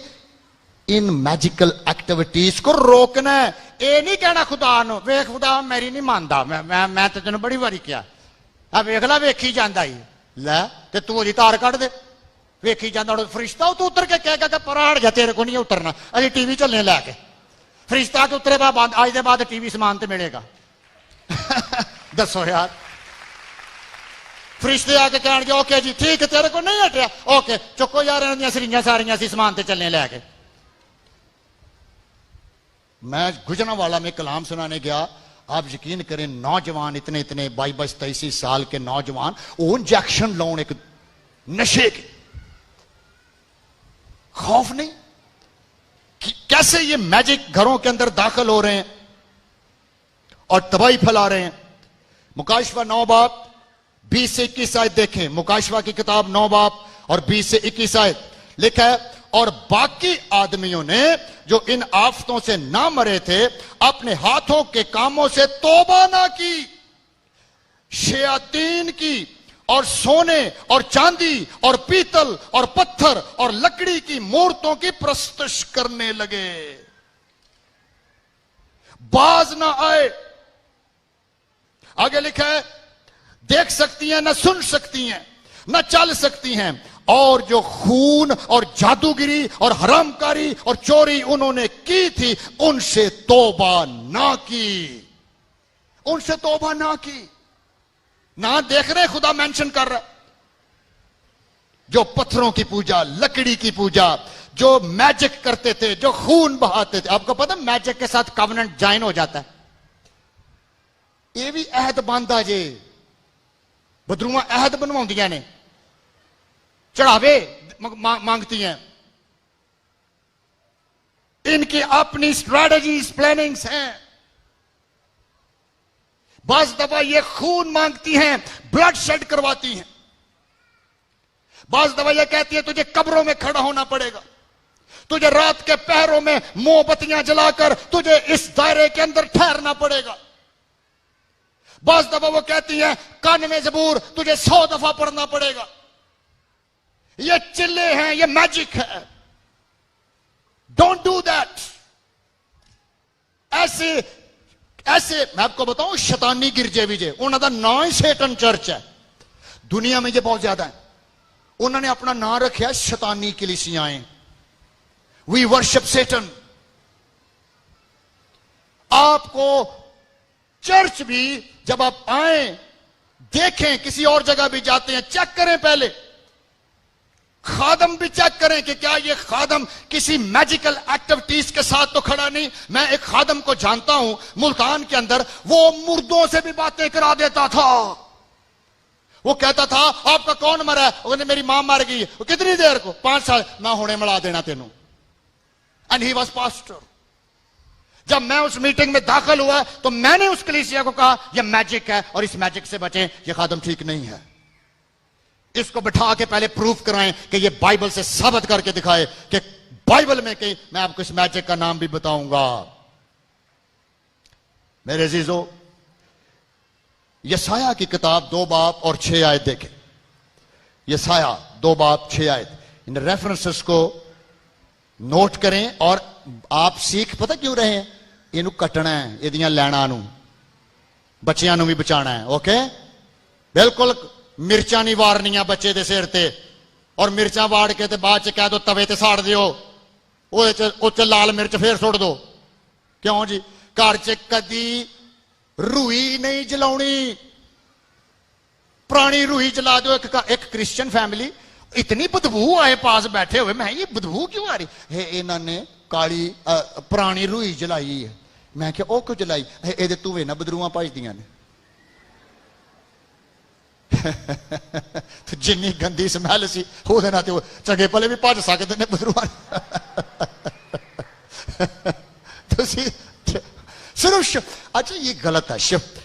ان میجیکل ایکٹیویٹیز کو روکنا ہے. اے نہیں کہنا خدا نو ویکھ خدا میری نہیں ماندا, میں تے تینوں بڑی واری کیا ویکھ لا ویکھی جاندا ہی لے تے تو دی تار کٹ دے ویکھی جاندا. فرشتہ تو اتر کے کہے گا کہ پراڑ جا تیرے کو نہیں اترنا, ابھی ٹی وی چلنے لے کے فرشتہ کے اترے بعد آج دے بعد ٹی وی سامان تے ملے گا. دسو یار, فرشتے آ کے کہن گے اوکے جی ٹھیک ہے تیرے کو نہیں ہٹیا, اوکے چکو یار انہاں دیاں سرنجاں ساریاں سی سامان تے چلنے لے کے. میں گجرا والا میں کلام سنانے گیا, آپ یقین کریں نوجوان اتنے 22-23 سال کے نوجوان وہ انجیکشن لاؤن ایک نشے کے, خوف نہیں کیسے یہ میجک گھروں کے اندر داخل ہو رہے ہیں اور تباہی پھیلا رہے ہیں. مکاشفہ 9 باب 20 سے 21 آیت دیکھیں. مکاشفہ کی کتاب 9 باب اور 20 سے 21 آیت لکھا ہے, اور باقی آدمیوں نے جو ان آفتوں سے نہ مرے تھے اپنے ہاتھوں کے کاموں سے توبہ نہ کی, شیاطین کی اور سونے اور چاندی اور پیتل اور پتھر اور لکڑی کی مورتوں کی پرستش کرنے لگے. باز نہ آئے. آگے لکھا ہے دیکھ سکتی ہیں نہ سن سکتی ہیں نہ چل سکتی ہیں, اور جو خون اور جادوگری اور حرام کاری اور چوری انہوں نے کی تھی ان سے توبہ نہ کی. ان سے توبہ نہ کی. نہ دیکھ رہے خدا مینشن کر رہا, جو پتھروں کی پوجا, لکڑی کی پوجا, جو میجک کرتے تھے, جو خون بہاتے تھے. آپ کو پتا میجک کے ساتھ کاوننٹ جائن ہو جاتا ہے. یہ بھی عہد باندھا جے, بدروواں عہد بنواؤندیاں نے, چڑھاوے مانگتی ہیں, ان کی اپنی اسٹریٹجیز پلاننگز ہیں. بعض دفعہ یہ خون مانگتی ہیں, بلڈ شیڈ کرواتی ہیں. بعض دفعہ یہ کہتی ہے تجھے قبروں میں کھڑا ہونا پڑے گا, تجھے رات کے پہروں میں موم بتیاں جلا کر تجھے اس دائرے کے اندر ٹھہرنا پڑے گا. بعض دفعہ وہ کہتی ہیں کان میں زبور تجھے 100 دفعہ پڑھنا پڑے گا. یہ چلے ہیں, یہ میجک ہے. Don't do that. ایسے ایسے میں آپ کو بتاؤں شیطانی گرجے ویجے انہوں کا نام ہی سیٹن چرچ ہے. دنیا میں یہ بہت زیادہ ہے. انہوں نے اپنا نام رکھا شیطانی کلیسیاں. We worship Satan. آپ کو چرچ بھی جب آپ آئیں دیکھیں, کسی اور جگہ بھی جاتے ہیں, چیک کریں پہلے, خادم بھی چیک کریں کہ کیا یہ خادم کسی میجیکل ایکٹیویٹیز کے ساتھ تو کھڑا نہیں. میں ایک خادم کو جانتا ہوں ملتان کے اندر, وہ مردوں سے بھی باتیں کرا دیتا تھا. وہ کہتا تھا آپ کا کون مرا ہے؟ وہ کہتے میری ماں مر گئی ہے. وہ کتنی دیر کو؟ 5 سال. میں ہونے ملا دینا تینوں. And he was pastor. جب میں اس میٹنگ میں داخل ہوا تو میں نے اس کلیسیا کو کہا یہ میجک ہے اور اس میجک سے بچیں, یہ خادم ٹھیک نہیں ہے. اس کو بٹھا کے پہلے پروف کرائیں کہ یہ بائبل سے ثابت کر کے دکھائے کہ بائبل میں کہ میں آپ کو اس میجک کا نام بھی بتاؤں گا. میرے عزیزو, یسایہ کی کتاب 2 باب اور 6 آیت دیکھیں. یسایہ 2 باب 6 آیت. ان ریفرنسز کو نوٹ کریں اور آپ سیکھ پتہ کیوں رہے ہیں؟ یہ کٹنا ہے, یہ لینا نو بچیاں نو بھی بچانا ہے. اوکے, بالکل مرچاں نہیں وارنیاں بچے دے سر تے, اور مرچاں واڑ کے تے بعد چ کہہ دو توے تے ساڑ دیو, او چ لال مرچ پھر سٹ دو. کیوں جی؟ گھر چ کدی روئی نہیں جلاؤنی, پرانی روئی جلا دو. ایک کرسچن فیملی اتنی بدبو آئے پاس بیٹھے ہوئے, میں یہ بدبو کیوں آ رہی ہے؟ انہوں نے کالی پرانی روئی جلائی ہے. میں کہ او کیوں جلائی؟ یہ تو نہ بدروواں بھجدیاں نے. جنی گندی سمیل سی وہ چنگے پلے بھی بھج سکتے ہیں بدرواں. صرف اچھا یہ غلط ہے.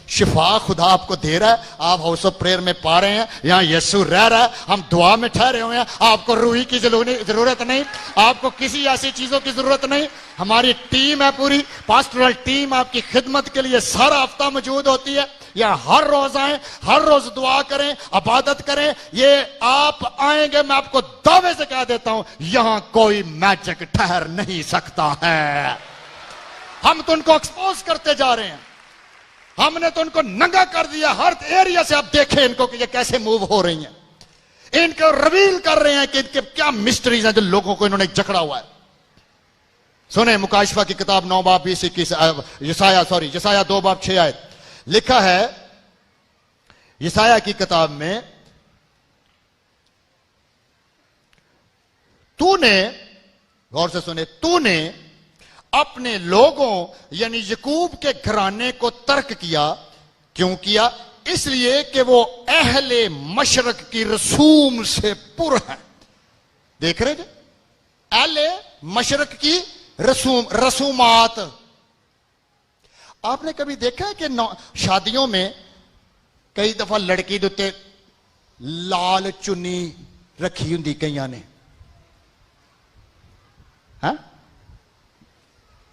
شفا خدا آپ کو دے رہا ہے, آپ ہاؤس آف پریئر میں پا رہے ہیں, یہاں یسوع رہ رہا ہے, ہم دعا میں ٹھہرے ہوئے ہیں. آپ کو روحی کی ضرورت نہیں, آپ کو کسی ایسی چیزوں کی ضرورت نہیں. ہماری ٹیم ہے پوری, پاسٹرل ٹیم آپ کی خدمت کے لیے سارا ہفتہ موجود ہوتی ہے. یا ہر روز آئیں, ہر روز دعا کریں, عبادت کریں. یہ آپ آئیں گے, میں آپ کو دعوے سے کہہ دیتا ہوں, یہاں کوئی میجک ٹھہر نہیں سکتا ہے. ہم تو ان کو ایکسپوز کرتے جا رہے ہیں, ہم نے تو ان کو ننگا کر دیا. ہر ایریا سے آپ دیکھیں ان کو کہ یہ کیسے موو ہو رہی ہیں, ان کو ریویل کر رہے ہیں کہ ان کے کیا مسٹریز ہیں جو لوگوں کو انہوں نے جکڑا ہوا ہے. سنیں مکاشفہ کی کتاب 9 باب 20-21, یسایہ 2 باب 6 آیت. لکھا ہے یسایہ کی کتاب میں, تو نے, غور سے سنے, تو نے اپنے لوگوں یعنی یعقوب کے گھرانے کو ترک کیا. کیوں کیا؟ اس لیے کہ وہ اہل مشرق کی رسوم سے پر ہیں. دیکھ رہے جی, اہل مشرق کی رسومات. آپ نے کبھی دیکھا ہے کہ شادیوں میں کئی دفعہ لڑکی دوتے لال چنی رکھی ہوں کئیاں نے؟ ہاں,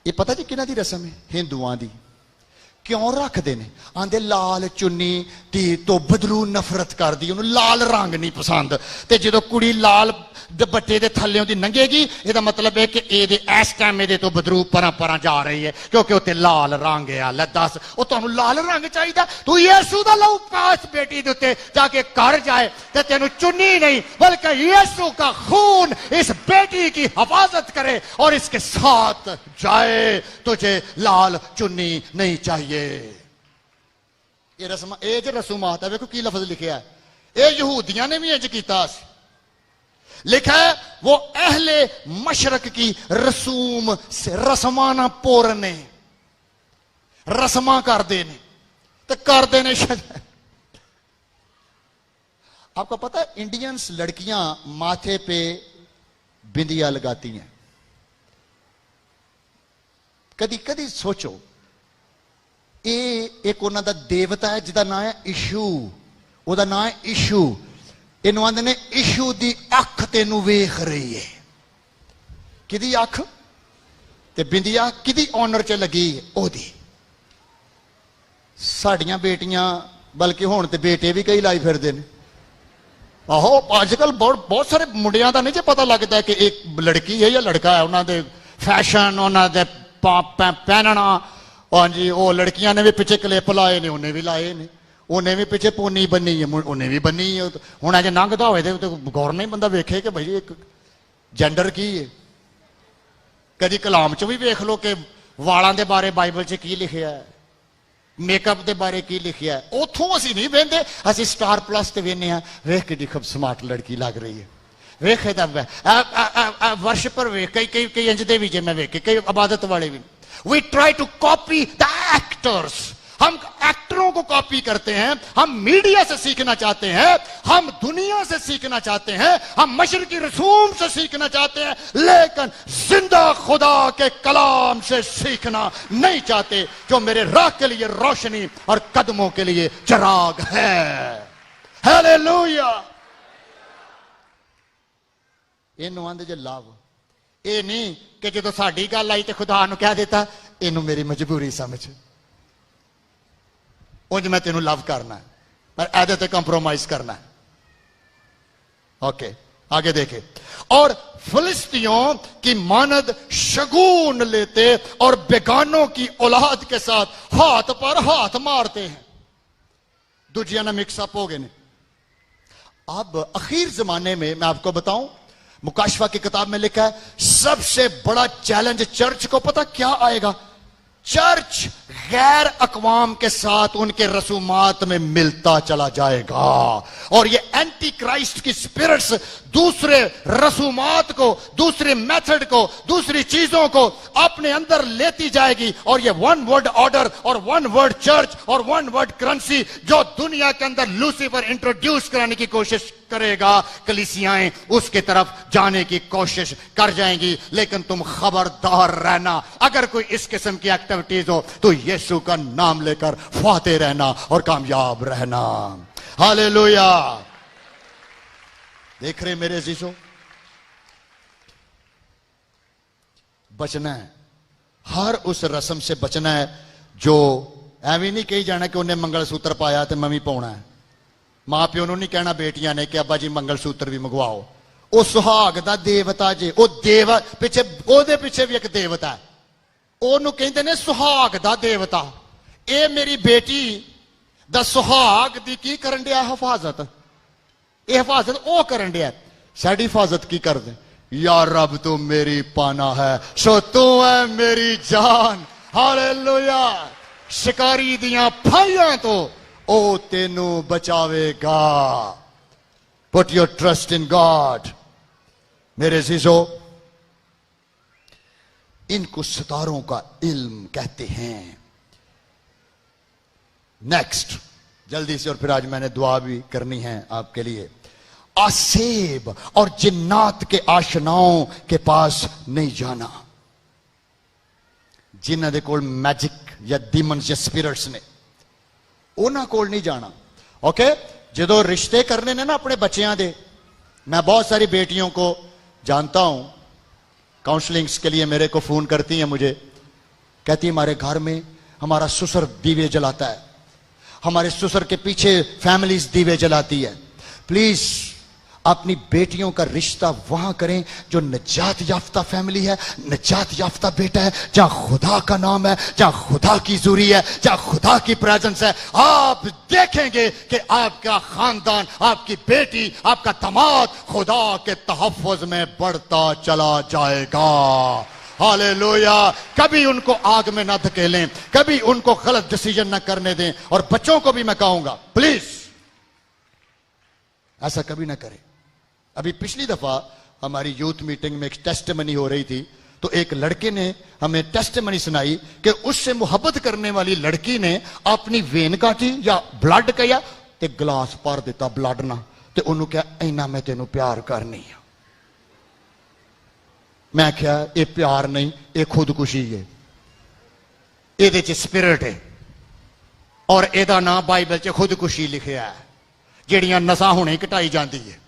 یہ پتہ جی کنہ دی رسم ہے؟ ہندوؤں دی. کیوں رکھ دینے؟ آندے لال چنی دی تو بدلو نفرت کر دی, انہوں لال رنگ نہیں پسند. تے جدو کڑی لال دبٹے دے تھلے دی ننگے گی, یہ دا مطلب ہے کہ اے دے ایس ٹائم دے تو بدرو پرا جا رہی ہے, کیونکہ وہ تے لال رنگ ہے. دس وہ تمہیں لال رنگ چاہیے, تو یسوع دا لہو پاس بیٹی دے جا کے کر جائے تے تینوں چنی نہیں بلکہ یسوع کا خون اس بیٹی کی حفاظت کرے اور اس کے ساتھ جائے. تجھے لال چنی نہیں چاہیے. یہ رسم اے جو رسومات ہے, دیکھو کی لفظ لکھا ہے, اے یہودیاں نے بھی انج کیتا. لکھا ہے وہ اہل مشرق کی رسوم سے رسمانہ پورنے, رسماں کر دینے تو کر دینے. آپ کو پتا ہے انڈینس لڑکیاں ماتھے پہ بندیاں لگاتی ہیں. کدی کدی سوچو, ایک انہوں دا دیوتا ہے جدا نام ہے ایشو, وہ دا نام ہے ایشو. انہوں آندے نے ایشو دی اکھ تینوں ویکھ رہی ہے. کدی اکھ تے بندیا کدی آنر چ لگی او دی. ساڑیاں بیٹیاں بلکہ ہون تے بیٹے بھی کئی لائی پھر دینے. آہو آج کل بہت سارے منڈیاں دا نہیں جے پتہ لگتا ہے کہ ایک لڑکی ہے یا لڑکا ہے. انہوں دے فیشن, انہوں دے پہننا, ہاں جی وہ لڑکیاں نے بھی پیچھے کلپ لائے نے انہیں بھی لائے نے انہیں بھی پیچھے پونی بنی ہے انہیں بھی بنی ہے ہوں اج لنگتا ہوئے تو غور نہیں بندہ ویکھے کہ بھائی ایک جینڈر کی ہے کدی کلام چ بھی ویکھ لو کہ والاں دے بارے بائبل چ کی لکھیا ہے میک اپ دے بارے کی لکھیا ہے اتوں اسی نہیں وہدے اسی سٹار پلس تے وینے ہاں ویکھ کے سمارٹ لڑکی لگ رہی ہے ویکھے ورش پر ویکھ کئی انج دے بھی جے میں ویکھے کئی عبادت والے بھی we try to copy the actors ہم ایکٹروں کو کاپی کرتے ہیں ہم میڈیا سے سیکھنا چاہتے ہیں ہم دنیا سے سیکھنا چاہتے ہیں ہم مشرقی رسوم سے سیکھنا چاہتے ہیں لیکن زندہ خدا کے کلام سے سیکھنا نہیں چاہتے جو میرے راہ کے لیے روشنی اور قدموں کے لیے چراغ ہے ہیلیلویا اینو آندے جے لو اے نہیں کہ جدو ساڈی گل آئی تے خدا نو کہہ دیتا اینو میری مجبوری سمجھ انج میں تینوں لو کرنا ہے پر ایدے تے کمپرومائز کرنا ہے اوکے آگے دیکھیں اور فلسطینیوں کی مانند شگون لیتے اور بیگانوں کی اولاد کے ساتھ ہاتھ پر ہاتھ مارتے ہیں دوجیاں نہ مکس اپ ہو گئے نے اب اخیر زمانے میں آپ کو بتاؤں مکاشفہ کی کتاب میں لکھا ہے سب سے بڑا چیلنج چرچ کو پتہ کیا آئے گا چرچ غیر اقوام کے ساتھ ان کے رسومات میں ملتا چلا جائے گا اور یہ اینٹی کرائسٹ کی سپرٹس دوسرے رسومات کو دوسرے میتھڈ کو دوسری چیزوں کو اپنے اندر لیتی جائے گی اور یہ ون ورڈ آرڈر اور ون ورڈ چرچ اور ون ورڈ کرنسی جو دنیا کے اندر لوسیفر انٹروڈیوس کرانے کی کوشش کرے گا کلیسیائیں اس کی طرف جانے کی کوشش کر جائیں گی لیکن تم خبردار رہنا اگر کوئی اس قسم کی ایکٹیویٹیز ہو تو یسوع کا نام لے کر فاتح رہنا اور کامیاب رہنا ہاللیلویا دیکھ رہے میرے عزیزوں بچنا ہے ہر اس رسم سے بچنا ہے جو ایویں نہیں کہی جانا کہ انہیں منگل سوتر پایا تو میں بھی پاؤنا ہے ماں پیو نہیں کہنا بیٹیاں نے کہ ابا جی منگل سوتر بھی منگواؤ وہ سہاگ دا دیوتا جی وہ پیچھے وہ دے پیچھے بھی ایک دیوتا ہے وہ کہتے ہیں سہاگ دا دیوتا اے میری بیٹی دا سہاگ دی کی کرن دیا حفاظت یہ حفاظت وہ کرن دیا ساڈی حفاظت کی کر دیں یا رب تو میری پانا ہے سو تو ہے میری جان ہاللیلویا شکاری دیاں پھائیاں تو او تینو بچاوے گا put your trust in God میرے عزیزو ان کو ستاروں کا علم کہتے ہیں نیکسٹ جلدی سے اور پھر آج میں نے دعا بھی کرنی ہے آپ کے لیے آسیب اور جنات کے آشناؤں کے پاس نہیں جانا جنہ دے کول میجک یا ڈیمنز یا سپرٹس نے اونا کول نہیں جانا اوکے جدو رشتے کرنے نے نا اپنے بچیاں دے میں بہت ساری بیٹیوں کو جانتا ہوں کاؤنسلنگز کے لیے میرے کو فون کرتی ہیں مجھے کہتی ہمارے گھر میں ہمارا سسر دیوے جلاتا ہے ہمارے سسر کے پیچھے فیملیز دیوے جلاتی ہے پلیز اپنی بیٹیوں کا رشتہ وہاں کریں جو نجات یافتہ فیملی ہے نجات یافتہ بیٹا ہے جہاں خدا کا نام ہے جہاں خدا کی حضوری ہے جہاں خدا کی پریزنس ہے آپ دیکھیں گے کہ آپ کا خاندان آپ کی بیٹی آپ کا داماد خدا کے تحفظ میں بڑھتا چلا جائے گا ہاللیلویا کبھی ان کو آگ میں نہ دھکیلیں کبھی ان کو غلط ڈیسیژن نہ کرنے دیں اور بچوں کو بھی میں کہوں گا پلیز ایسا کبھی نہ کریں ابھی پچھلی دفعہ ہماری یوتھ میٹنگ میں ایک ٹیسٹمنی ہو رہی تھی تو ایک لڑکے نے ہمیں ٹیسٹمنی سنائی کہ اس سے محبت کرنے والی لڑکی نے اپنی وین کاٹی یا بلڈ کیا تے گلاس پار دیتا بلڈ نہ تے انہوں کیا اینا میں تینوں پیار کرنی ہے میں کیا یہ پیار نہیں یہ خودکشی ہے یہ دے چ سپرٹ ہے اور یہ دا نام بائبل چ خودکشی لکھیا ہے جڑیاں نساں ہونے کٹائی جاندی ہے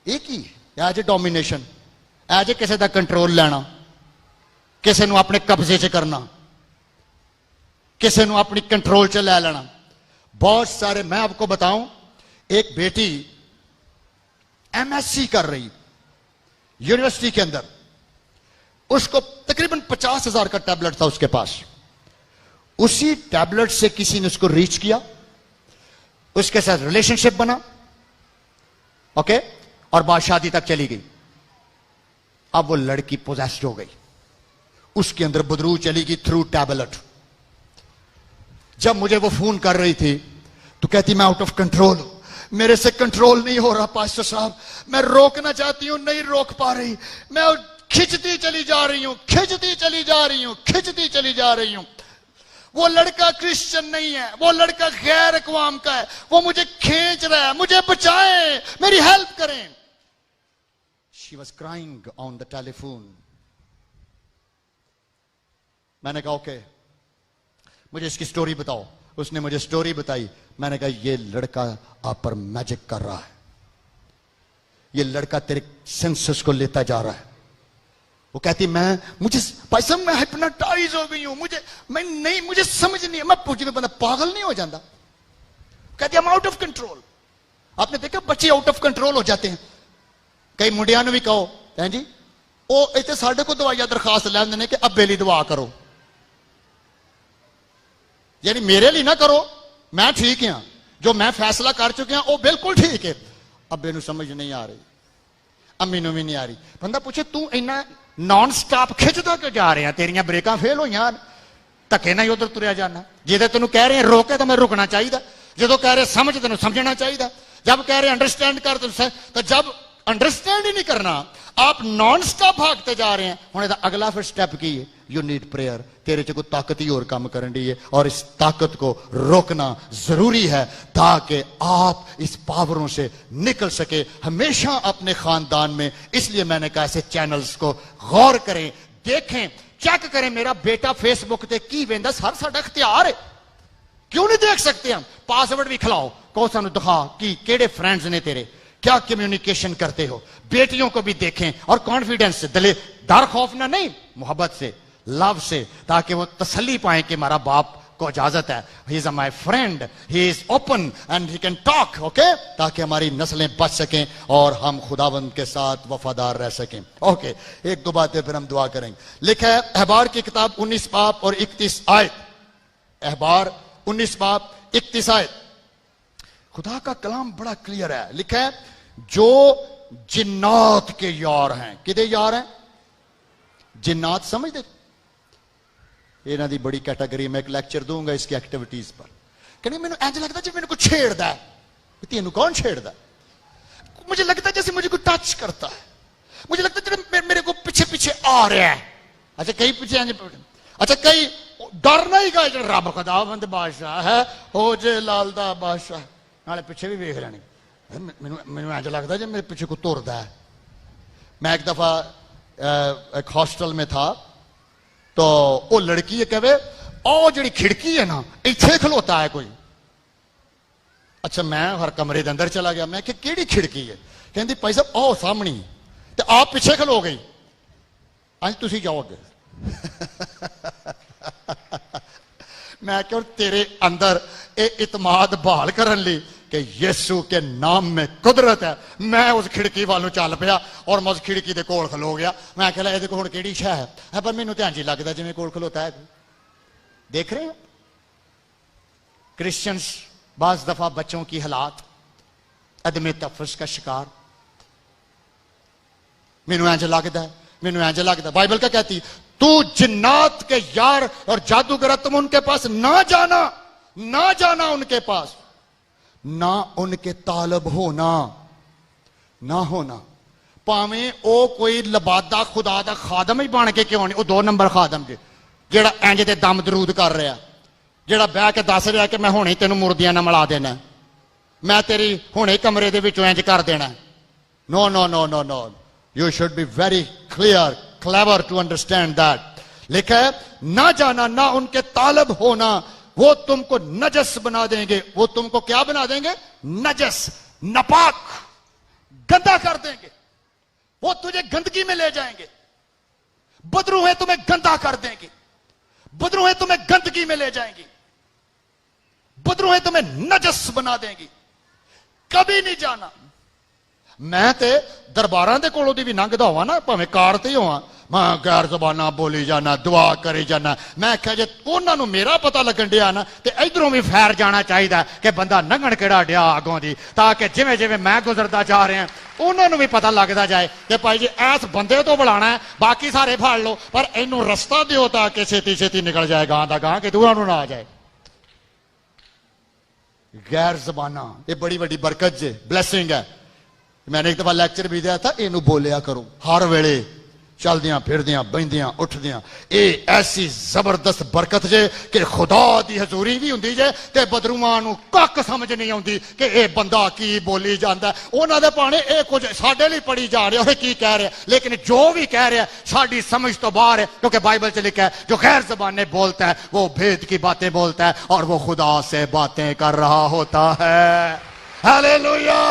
ایک ہی ایج اے ڈومینیشن ایج اے کسی دا کنٹرول لینا کسی نو اپنے قبضے چ کرنا کسی نو اپنی کنٹرول چ لے لینا بہت سارے میں آپ کو بتاؤں ایک بیٹی ایم ایس سی کر رہی یونیورسٹی کے اندر اس کو تقریباً 50,000 کا ٹیبلٹ تھا اس کے پاس. اسی ٹیبلٹ سے کسی نے اس کو ریچ کیا, اس کے ساتھ ریلیشن شپ بنا, اوکے, اور بات شادی تک چلی گئی. اب وہ لڑکی پوزیسڈ ہو گئی, اس کے اندر بدرو چلی گئی تھرو ٹیبلٹ. جب مجھے وہ فون کر رہی تھی تو کہتی میں آؤٹ آف کنٹرول ہوں, میرے سے کنٹرول نہیں ہو رہا پاسٹر صاحب, میں روکنا چاہتی ہوں نہیں روک پا رہی, میں کھچتی چلی جا رہی ہوں, کھچتی چلی جا رہی ہوں, کھچتی چلی جا رہی ہوں. وہ لڑکا کرسچن نہیں ہے, وہ لڑکا غیر اقوام کا ہے, وہ مجھے کھینچ رہا ہے, مجھے بچائیں, میری ہیلپ کریں. She was crying on the telephone. میں نے کہا اوکے, مجھے اس کی سٹوری بتاؤ. اس نے مجھے سٹوری بتائی. میں نے کہا یہ لڑکا آپ پر میجک کر رہا ہے, یہ لڑکا تیرے سینسز کو لیتا جا رہا ہے. وہ کہتی مجھے بھائی صاحب میں ہپناٹائز ہو گئی ہوں, مجھے سمجھ نہیں, میں پوچھ میں بندہ پاگل نہیں ہو جاتا. کہتی I'm آؤٹ آف کنٹرول. آپ نے دیکھا بچے آؤٹ آف کنٹرول ہو جاتے ہیں. کئی منڈیا نے بھی کہو جی وہ اتنے ساڈے کو دعائیں درخواست لیندے نے کہ ابے لی دعا کرو, یعنی میرے لیے نہ کرو, میں ٹھیک ہاں, جو میں فیصلہ کر چکے ہیں وہ بالکل ٹھیک ہے. ابے نو سمجھ نہیں آ رہی, امی نو بھی نہیں آ رہی. بندہ پوچھے تو اینا نان سٹاپ کھچدا کیوں جا رہے ہیں, تیریاں بریکاں فیل ہوئی ہیں, دھکے نہ ادھر تریا جانا. جدے تینوں کہہ رہے ہیں روکے تو میں رکنا چاہیے, جدو کہہ رہے سمجھ تینوں سمجھنا چاہیے, جب کہہ رہے انڈرسٹینڈ کر تو جب انڈرسٹینڈ ہی نہیں کرنا آپ نان سٹاپ بھاگتے جا رہے ہیں. ہوں یہ اگلا پھر سٹیپ کی ہے, یو نیڈ پریئر. تیرے چ کوئی طاقت ہی اور کام کرن دی ہے, اور اس طاقت کو روکنا ضروری ہے تاکہ آپ اس پاوروں سے نکل سکے ہمیشہ اپنے خاندان میں. اس لیے میں نے کہا ایسے چینلز کو غور کریں, دیکھیں, چیک کریں میرا بیٹا فیس بک تے کی ویندا. سر ساڈا اختیار ہے, کیوں نہیں دیکھ سکتے ہم؟ پاسورڈ بھی کھلاؤ, کو سانو دکھا کی کیڑے فرینڈز نے تیرے, کیا کمیونیکیشن کرتے ہو. بیٹیوں کو بھی دیکھیں اور کانفیڈنس سے, دل ڈر خوف نہ نہیں, محبت سے, لو سے, تاکہ وہ تسلی پائیں کہ ہمارا باپ کو اجازت ہے, he is my friend, he is open and he can talk, okay, تاکہ ہماری نسلیں بچ سکیں اور ہم خداوند کے ساتھ وفادار رہ سکیں. اوکے, ایک دو باتیں پھر ہم دعا کریں گے. لکھا ہے احبار کی کتاب 19 باب اور 31 آیت. احبار 19 باب 31 آیت. خدا کا کلام بڑا کلیئر ہے. لکھا ہے جو جنات کے یار ہیں. کدے یار ہیں؟ جنات سمجھ دے, انہاں دی بڑی کیٹیگری. میں ایک لیکچر دوں گا اس کی ایکٹیویٹیز پر. کہ مینوں انج لگدا جی مینوں کوئی چھیڑدا ہے. تینوں کون چھیڑدا ہے؟ مجھے لگتا ہے جیسے مجھے کوئی ٹچ کرتا ہے, مجھے لگتا ہے میرے کو پیچھے پیچھے آ رہا ہے. اچھا کئی پیچھے, اچھا کئی ڈرنا ہی گا رب خدا بند بادشاہ ہے, ہو جے لال دا بادشاہ, نالے پیچھے بھی ویکھ لینی. مینوں انج لگدا جی میرے پیچھے کوئی تردا ہے. میں ایک دفعہ ایک ہاسٹل میں تھا, تو وہ لڑکی ہے کہے او جڑی کھڑکی ہے نا ایتھے کھلوتا ہے کوئی. اچھا میں ہر کمرے دے اندر چلا گیا, میں کہ کیڑی کھڑکی ہے؟ کہندی بھائی صاحب او سامنے, تے آپ پیچھے کھلو گئی. اج تسی جاؤ گے. میں کہ تیرے اندر اعتماد بحال کرن لی کہ یسوع کے نام میں قدرت ہے. میں اس کھڑکی والوں چل پیا اور میں اس کھڑکی دے کول کھلو گیا. میں کہ یہ ہن کیڑی شے ہے, پر مینوں تے انج لگدا جویں کول کھلوتا ہے. دیکھ رہے ہیں کرسچنز بعض دفعہ بچوں کی حالات عدم تحفظ کا شکار. مینوں انج لگدا ہے, مینوں انج لگدا. بائبل کیا کہتی؟ تو جنات کے یار اور جادوگر, تم ان کے پاس نہ جانا, نہ جانا ان کے پاس, نہ ان کے طالب ہونا, نہ ہونا. پاویں او کوئی لبادہ خدا دا خادم ہی بن کے کیوں نہیں, وہ 2 نمبر خادم جے, جیڑا انج تے دم درود کر رہا, جیڑا بہ کے دس رہا کہ میں ہونے تینوں مردیاں نہ ملا دینا, میں تیری ہونے کمرے دے وچوں انج کر دینا. No no no no no, you should be very clear, clever to understand that. لکھا ہے نہ جانا, نہ ان کے طالب ہونا, وہ تم کو نجس بنا دیں گے. وہ تم کو کیا بنا دیں گے؟ نجس, ناپاک, گندا کر دیں گے. وہ تجھے گندگی میں لے جائیں گے. بدرو ہے تمہیں گندا کر دیں گے, بدرو ہے تمہیں گندگی میں لے جائیں گے, بدرو ہے تمہیں نجس بنا دیں گی. کبھی نہیں جانا. میں تے درباراں دے کولوں دی بھی لنگدا ہواں نا بھاویں کار تے ہواں میں غیر زباناں بولی جانا دعا کری جانا میں کہ جے انہاں نوں میرا پتہ لگن ڈیا نا تے ادھروں بھی فیر جانا چاہیدا کہ بندہ لنگن کیڑا ڈیا اگوں دی تاکہ جویں جویں میں گزردا جا رہا انہاں نوں بھی پتہ لگدا جائے کہ بھائی جی ایس بندے تو بلانا ہے باقی سارے پھاڑ لو پر اینوں رستہ دیو تاکہ چھتی چھتی نکل جائے گاں دا گاں کہ دوراں نوں نہ آ جائے غیر زباناں یہ بڑی بڑی برکت جے بلیسنگ ہے میں نے ایک دفعہ لیکچر بھی دیا تھا اینو بولیا کرو ہر ویلے چلدیاں پھردیاں بہندیاں اٹھدیاں اے ایسی زبردست برکت جے کہ خدا دی حضوری بھی ہوندی جے تے بدروواں نوں کک سمجھ نہیں آندی کہ اے بندہ کی بولی جاندا ہے انہاں دے پانے اے کچھ ساڈے لئی پڑھی جا رہے ہو کی کہہ رہے لیکن جو بھی کہہ رہے ساڈی سمجھ تو باہر ہے کیونکہ بائبل سے لکھا ہے جو غیر زبانیں بولتا ہے وہ بھید کی باتیں بولتا ہے اور وہ خدا سے باتیں کر رہا ہوتا ہے ہاللیلویا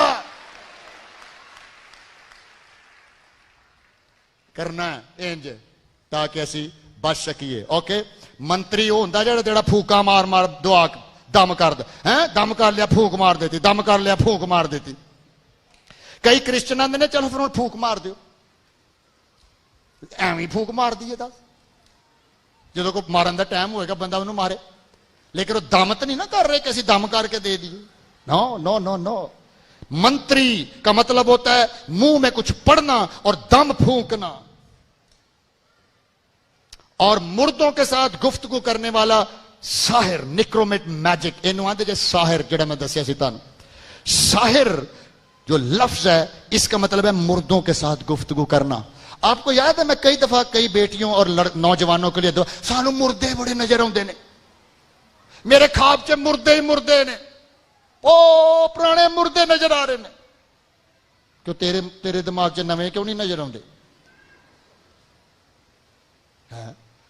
کرنا ہے انج تاکہ اسی بچ سکیے اوکے منتری وہ ہوندا جڑا پھوکا مار مار دعا دم کر دم کر لیا پھونک مار دیتی دم کر لیا پھونک مار دیتی کئی کرسچن آندے نے چلو پھر پھونک مار دیو ایویں پھونک مار دیے دس جدوں کوئی مارن دا ٹائم ہوئے گا بندہ انہوں مارے لیکن وہ دم تو نہیں نا کر رہے کہ اسی دم کر کے دے دیے نو نو نو نو منتری کا مطلب ہوتا ہے منہ میں کچھ پڑھنا اور دم پھونکنا اور مردوں کے ساتھ گفتگو کرنے والا ساحر نکرومیٹ میجک اینو آندے جے ساحر جڑا میں دسیا سی تانوں ساحر جو لفظ ہے اس کا مطلب ہے مردوں کے ساتھ گفتگو کرنا آپ کو یاد ہے میں کئی دفعہ کئی بیٹیوں اور نوجوانوں کے لیے دعا سانو مردے بڑے نظر آندے نے میرے خواب چ مردے ہی مردے نے او پرانے مردے نظر آ رہے ہیں کیوں تیرے دماغ چ نویں کیوں نہیں نظر آتے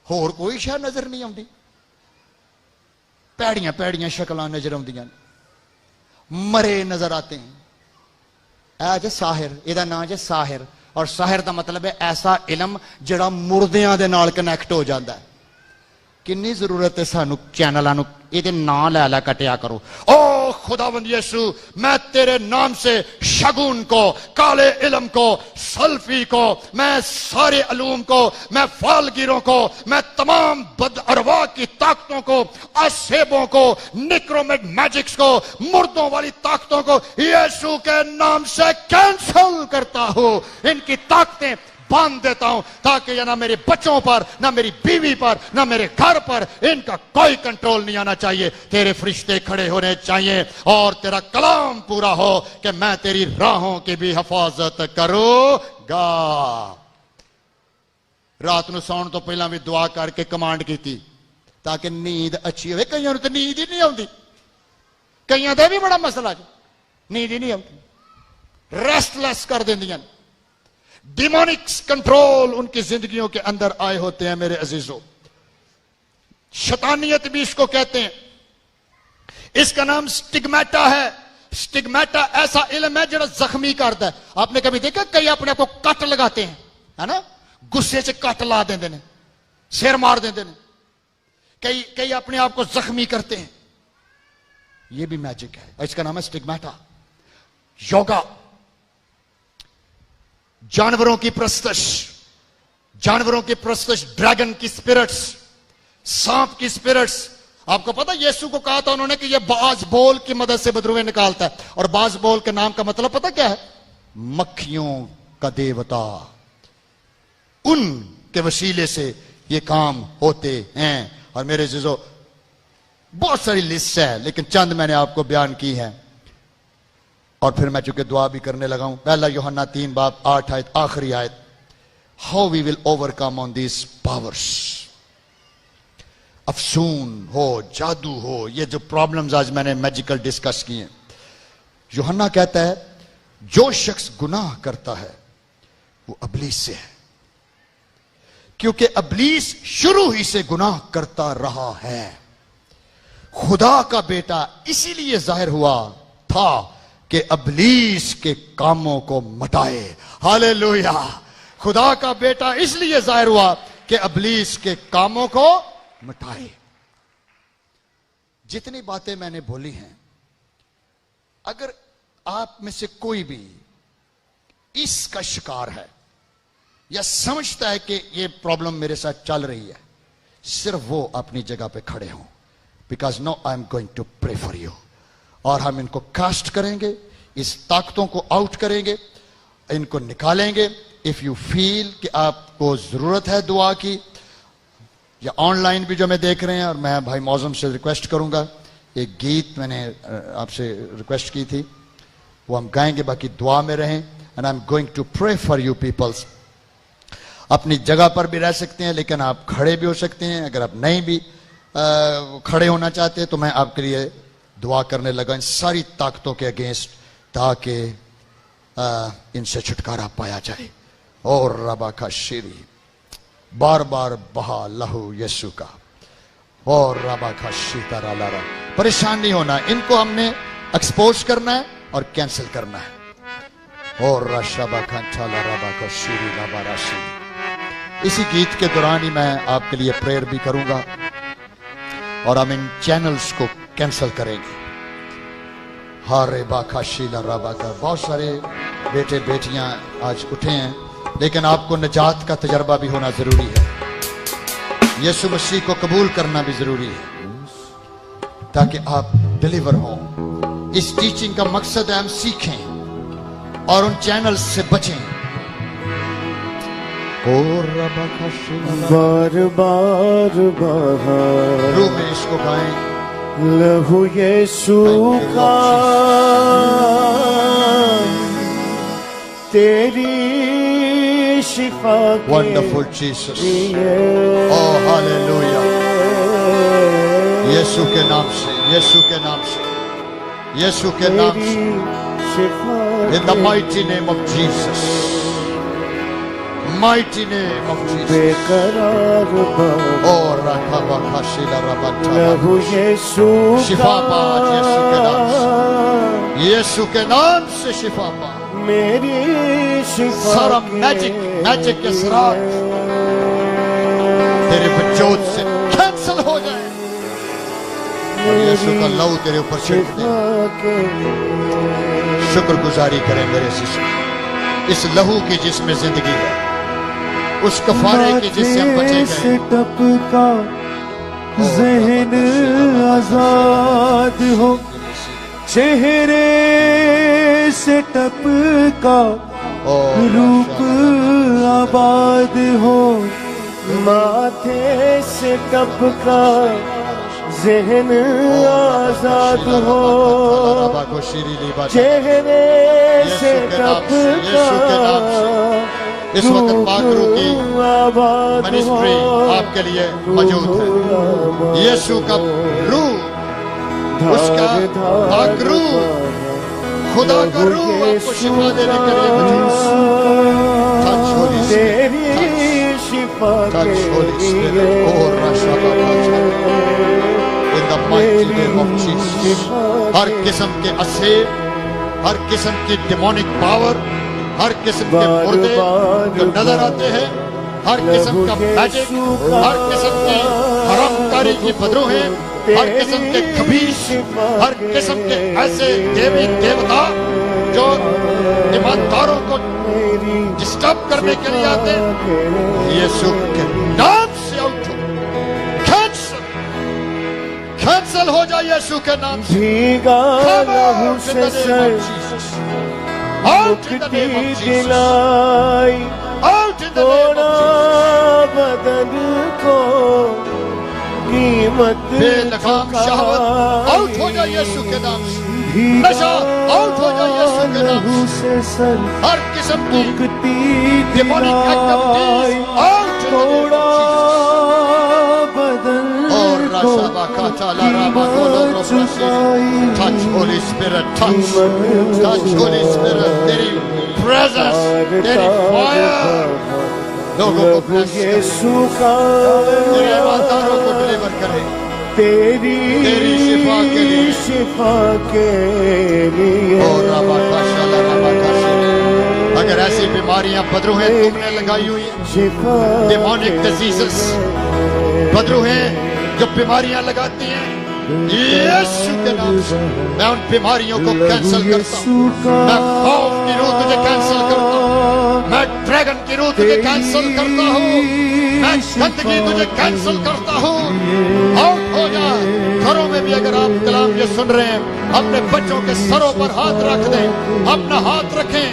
ہور کوئی شے نظر نہیں آتی پیڑیاں پیڑیاں شکلاں نظر آدیاں مرے نظر آتے ہیں اے جے ساحر یہ نام جے ساحر اور ساحر دا مطلب ہے ایسا علم جڑا مردیاں دے نال کنیکٹ ہو جاتا ہے کنی ضرورت ہے سانو چینلاں نو یہ نام لے لے کٹیا کرو او خداوند یسوع میں تیرے نام سے شگون کو کالے علم کو سلفی کو میں سارے علوم کو میں فالگیروں کو میں تمام بد ارواح کی طاقتوں کو اسیبوں کو نکرومیٹ میجکس کو مردوں والی طاقتوں کو یسوع کے نام سے کینسل کرتا ہوں ان کی طاقتیں باندھ دیتا ہوں تاکہ نہ میرے بچوں پر نہ میری بیوی پر نہ میرے گھر پر ان کا کوئی کنٹرول نہیں آنا چاہیے تیرے فرشتے کھڑے ہونے چاہیے اور تیرا کلام پورا ہو کہ میں تیری راہوں کی بھی حفاظت کروں گا رات نو سون تو پہلا بھی دعا کر کے کمانڈ کی تھی تاکہ نیند اچھی ہوئے کئیوں تو نیند ہی نہیں آتی کئیوں دا بھی بڑا مسئلہ ہے نیند ہی نہیں آتی ریسٹ لیس کر دیندیاں ڈیمونکس کنٹرول ان کی زندگیوں کے اندر آئے ہوتے ہیں میرے عزیزوں شیطانیت بھی اس کو کہتے ہیں اس کا نام سٹگمیٹا ہے سٹگمیٹا ایسا علم ہے جڑا زخمی کرتا ہے آپ نے کبھی دیکھا کئی اپنے کو کٹ لگاتے ہیں ہے نا غصے سے کٹ لا دیندے نے سر مار دیندے نے کئی اپنے آپ کو زخمی کرتے ہیں یہ بھی میجک ہے اس کا نام ہے سٹگمیٹا یوگا جانوروں کی پرستش ڈریگن کی سپرٹس سانپ کی سپرٹس آپ کو پتا یسوع کو کہا تھا انہوں نے کہ یہ باز بول کی مدد سے بدروہیں نکالتا ہے اور باز بول کے نام کا مطلب پتا کیا ہے مکھیوں کا دیوتا ان کے وسیلے سے یہ کام ہوتے ہیں اور میرے عزیزو بہت ساری لسٹ ہے لیکن چند میں نے آپ کو بیان کی ہے اور پھر میں چونکہ دعا بھی کرنے لگا ہوں پہلا یوحنا 3:8 آیت آخری آیت how we will overcome on these powers افسون ہو جادو ہو یہ جو پرابلمز آج میں نے میجیکل ڈسکس کی ہیں یوحنا کہتا ہے جو شخص گناہ کرتا ہے وہ ابلیس سے ہے کیونکہ ابلیس شروع ہی سے گناہ کرتا رہا ہے خدا کا بیٹا اسی لیے ظاہر ہوا تھا کہ ابلیس کے کاموں کو مٹائے ہاللیلویا خدا کا بیٹا اس لیے ظاہر ہوا کہ ابلیس کے کاموں کو مٹائے جتنی باتیں میں نے بولی ہیں اگر آپ میں سے کوئی بھی اس کا شکار ہے یا سمجھتا ہے کہ یہ پرابلم میرے ساتھ چل رہی ہے، صرف وہ اپنی جگہ پہ کھڑے ہوں. Because now I am going to pray for you. اور ہم ان کو کاسٹ کریں گے، اس طاقتوں کو آؤٹ کریں گے، ان کو نکالیں گے. اف یو فیل کہ آپ کو ضرورت ہے دعا کی، یا آن لائن بھی جو میں دیکھ رہے ہیں، اور میں بھائی معظم سے ریکویسٹ کروں گا، ایک گیت میں نے آپ سے ریکویسٹ کی تھی، وہ ہم گائیں گے. باقی دعا میں رہیں. And I am going to pray for you peoples. اپنی جگہ پر بھی رہ سکتے ہیں، لیکن آپ کھڑے بھی ہو سکتے ہیں. اگر آپ نہیں بھی کھڑے ہونا چاہتے تو میں آپ کے لیے دعا کرنے لگا ان ساری طاقتوں کے اگینسٹ، تاکہ ان سے چھٹکارا پایا جائے. اور ربا کا شیری بار بار بہا لہو یسو کا، اور ربا کا شیتا را لارا. پریشان نہیں ہونا، ان کو ہم نے ایکسپوز کرنا ہے اور کینسل کرنا ہے. اور رشبا کھنچا لارا کا شیری لابا راشی. اسی گیت کے دوران ہی میں آپ کے لیے پریئر بھی کروں گا، اور ہم ان چینلز کو کینسل کریں گے. ہارے باکا شیلا رابا کا. بہت سارے بیٹے بیٹیاں آج اٹھے ہیں، لیکن آپ کو نجات کا تجربہ بھی ہونا ضروری ہے. یسوع مسیح کو قبول کرنا بھی ضروری ہے، تاکہ آپ ڈیلیور ہوں. اس ٹیچنگ کا مقصد ہے ہم سیکھیں اور ان چینلز سے بچیں. بار بار بہا روح میں اس کو گائیں. لہو یسوع کا، تیری شفا کے Wonderful Jesus. Oh, hallelujah. یسوع کے نام سے، یسوع کے نام سے، یسوع کے نام سے. In the mighty name of Jesus. Mighty name of Jesus. بے قرار بہا Oh, رکھا خاشیلا ربتا. لہو یسوع شفا کا، پا یسوع کے نام سے، یسوع کے نام سے شفا پا. میری شفا سارا کے میجک کے سراغ تیرے وجود سے کینسل ہو جائے، اور یسوع کا لہو تیرے اوپر چھڑک دے. شکر گزاری کریں میرے سسٹر اس لہو کی جس میں زندگی ہے، اس کفارے کی جس سے ہم بچے گئے. ٹپکا ذہن آزاد ہو، چہرے سے ٹپکا روپ آباد ہو، ماتھے سے ٹپکا ذہن آزاد ہو، چہرے سے ٹپکا اس وقت پاکرو کی منسٹری آپ کے لیے موجود ہے. یسوع کا روح، اس کا پاک روح، خدا کا روح آپ کو شفا دینے کے لیے موجود ہے. Touch Holy Spirit. تیری شفا Touch Holy Spirit. Oh, in the mighty name of Jesus. ہر قسم کے اسیر، ہر قسم کی ڈیمونک پاور، ہر قسم کے مردے جو نظر آتے ہیں، ہر قسم کا میجک، ہر قسم کی حرام کاری کی بدروہیں، ہر قسم کے خبیث، ہر قسم کے ایسے دیوی دیوتا جو ایمانداروں کو ڈسٹرب کرنے کے لیے آتے ہیں، یسوع کے نام سے آؤٹ ہو، کینسل ہو جائے یسوع کے نام سے. بھیگا لہو سے سر مکتی دلائی، توڑا بدن کو قیمت بے لگام شہوت آؤٹ ہو جائے یسوع کے نام سے. نشہ آؤٹ ہو جائے یسوع کے نام سے. ہر قسم کی ڈیمونک ایکٹیویٹیز آؤٹ ہو جائے. اور راشابا کاتا لارابا کولو روبراسی. Touch Holy Spirit, touch Holy Spirit. تیری presence، تیری fire لوگوں کو bless کرے، تیرے ایمانداروں کو ڈیلیور کرے. تیری شفا کے لیے. اور رابا کاشا لارابا کاشا. اگر ایسی بیماریاں بدروہیں تم نے لگائی ہوئی ہیں، ڈیمونک ڈیزیزز، بدروہیں جو بیماریاں لگاتی ہیں، یسوع کے نام سے میں ان بیماریوں کو کینسل کرتا ہوں. میں خوف کی روح تجھے کینسل کرتا ہوں. میں ڈریگن کی روح تجھے کینسل کرتا ہوں. میں گندگی تجھے کینسل کرتا ہوں. آؤٹ ہو جا. گھروں میں بھی اگر آپ کلام یہ سن رہے ہیں اپنے بچوں کے سروں پر ہاتھ رکھ دیں. اپنا ہاتھ رکھیں.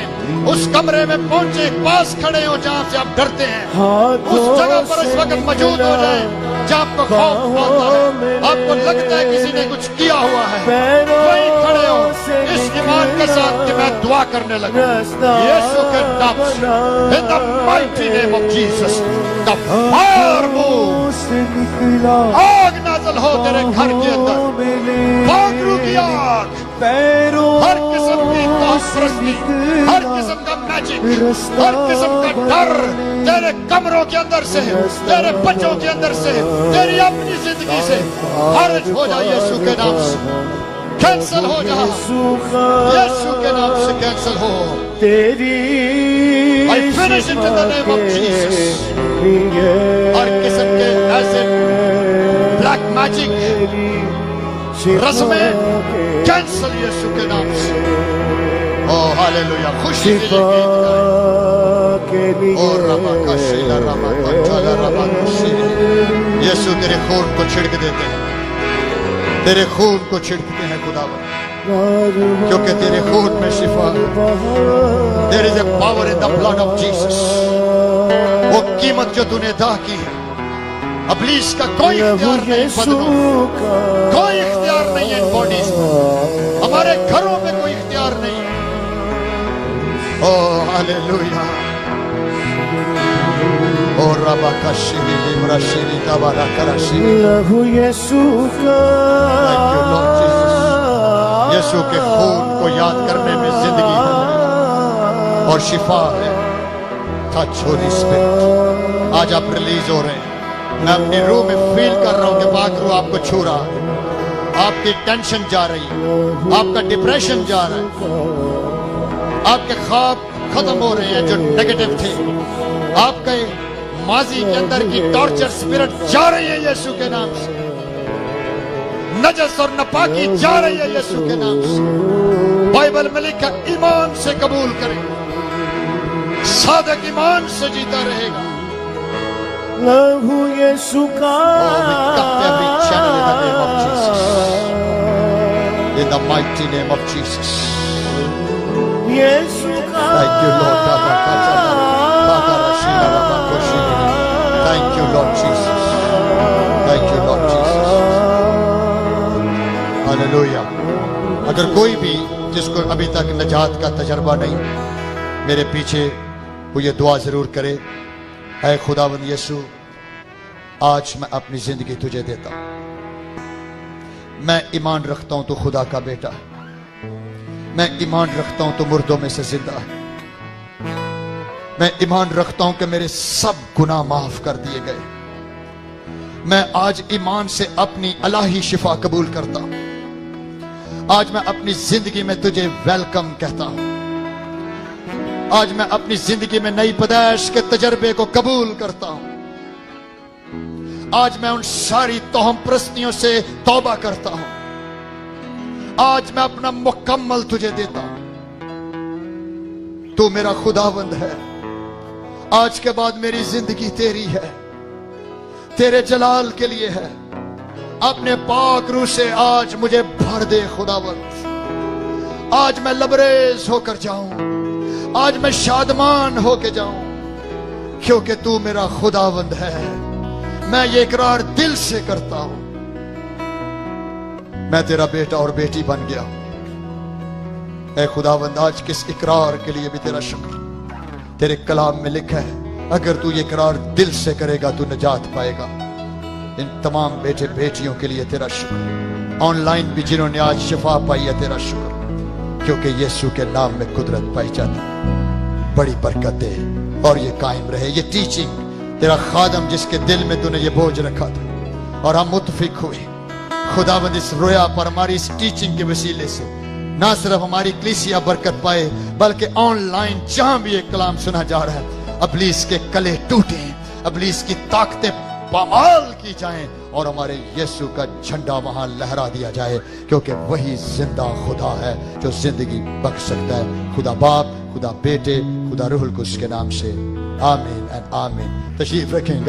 اس کمرے میں پہنچے پاس کھڑے ہو جہاں سے آپ ڈرتے ہیں. اس جگہ پر اس وقت موجود ہو جائیں جہاں آپ کو خوف آتا ہے, آپ کو لگتا ہے کسی نے کچھ کیا ہوا ہے. وہیں کھڑے ہو اس ایمان کے ساتھ کہ میں دعا کرنے لگا یسوع کے نام سے. In the mighty name of Jesus, the fire move. آگ نازل ہو تیرے گھر کے اندر. باغرو کی آگ. ہر قسم کی توحید پرستی, ہر قسم کا میجک, ہر قسم کا ڈر تیرے کمروں کے اندر سے, تیرے بچوں کے اندر سے, تیری اپنی زندگی سے خارج ہو جا یسوع کے نام سے. کینسل ہو جا یسوع کے نام سے. Cancel who. I finish it in the name of Jesus. ہر قسم کے ایسے بلیک میجک رسمیں کینسل یسوع کے نام سے. او ہاللویا. خوشی کے لیے اور ربا کا شیلا ربا کا چالا ربا کا شیلا. یسوع تیرے خون کو چھڑک دیتے ہیں, تیرے خون کو چھڑکتے ہیں خداوند, کیونکہ تیرے خون میں شفا ہے. There is a power in the blood of Jesus. وہ قیمت جو تو نے ادا کی ہے, ابلیس کا کوئی اختیار نہیں بدنوں, کوئی اختیار نہیں ہے ان باڈیز میں, ہمارے گھروں میں کوئی اختیار نہیں ہے. او ہاللویا. او ربا کا شیلی لیمرا شیلی تبارا کرا شیلی. یسوع یسوع کے خون کو یاد کرنے میں زندگی ہے اور شفا ہے. Touch Holy Spirit. آج آپ ریلیز ہو رہے ہیں. میں اپنی روح میں فیل کر رہا ہوں کہ پاک روح آپ کو چھو رہا ہے. آپ کی ٹینشن جا رہی ہے, آپ کا ڈپریشن جا رہا ہے, آپ کے خواب ختم ہو رہے ہیں جو نیگیٹو تھے, آپ کے ماضی کے اندر کی ٹارچر اسپرٹ جا رہی ہے یسوع کے نام سے. نجس اور ناپاکی جا رہی ہے یسوع کے نام سے. بائبل میں لکھا ایمان سے قبول کریں, صادق ایمان سے جیتا رہے گا. لہو یسوع کا In the mighty name of Jesus. یسوع کا. Thank you Lord. Thank you Lord Jesus. Thank you Lord Jesus. Hallelujah. اگر کوئی بھی جس کو ابھی تک نجات کا تجربہ نہیں, میرے پیچھے وہ یہ دعا ضرور کرے. اے خداوند یسوع, آج میں اپنی زندگی تجھے دیتا ہوں. میں ایمان رکھتا ہوں تو خدا کا بیٹا ہے. میں ایمان رکھتا ہوں تو مردوں میں سے زندہ ہے. میں ایمان رکھتا ہوں کہ میرے سب گناہ معاف کر دیے گئے. میں آج ایمان سے اپنی الہی شفا قبول کرتا ہوں. آج میں اپنی زندگی میں تجھے ویلکم کہتا ہوں. آج میں اپنی زندگی میں نئی پیدائش کے تجربے کو قبول کرتا ہوں. آج میں ان ساری توہم پرستیوں سے توبہ کرتا ہوں. آج میں اپنا مکمل تجھے دیتا ہوں. تو میرا خداوند ہے. آج کے بعد میری زندگی تیری ہے, تیرے جلال کے لیے ہے. اپنے پاک روح سے آج مجھے بھر دے خداوند. آج میں لبریز ہو کر جاؤں, آج میں شادمان ہو کے جاؤں, کیونکہ تو میرا خداوند ہے. میں یہ اقرار دل سے کرتا ہوں, میں تیرا بیٹا اور بیٹی بن گیا. اے خداوند, آج کس اقرار کے لیے بھی تیرا شکر. تیرے کلام میں لکھا ہے اگر تو یہ اقرار دل سے کرے گا تو نجات پائے گا. ان تمام بیٹے بیٹیوں کے لیے تیرا شکر. آن لائن بھی جنہوں نے آج شفا پائی ہے تیرا شکر, کیونکہ یسوع کے نام میں قدرت پائی جاتی. بڑی برکت دے اور یہ قائم رہے. یہ ٹیچنگ تیرا خادم جس کے دل میں تو نے یہ بوجھ رکھا تھا اور ہم متفق ہوئے خداوند اس رویا پر ہماری اس ٹیچنگ کے وسیلے سے نہ صرف ہماری کلیسیا برکت پائے بلکہ آن لائن جہاں بھی ایک کلام سنا جا رہا ہے ابلیس کے کلے ٹوٹیں, ابلیس کی طاقتیں پامال کی جائیں اور ہمارے یسوع کا جھنڈا وہاں لہرا دیا جائے، کیونکہ وہی زندہ خدا ہے جو زندگی بخش سکتا ہے۔ خدا باپ، خدا بیٹے، خدا روح القدس کے نام سے آمین اینڈ آمین۔ تشریف رکھیں گے۔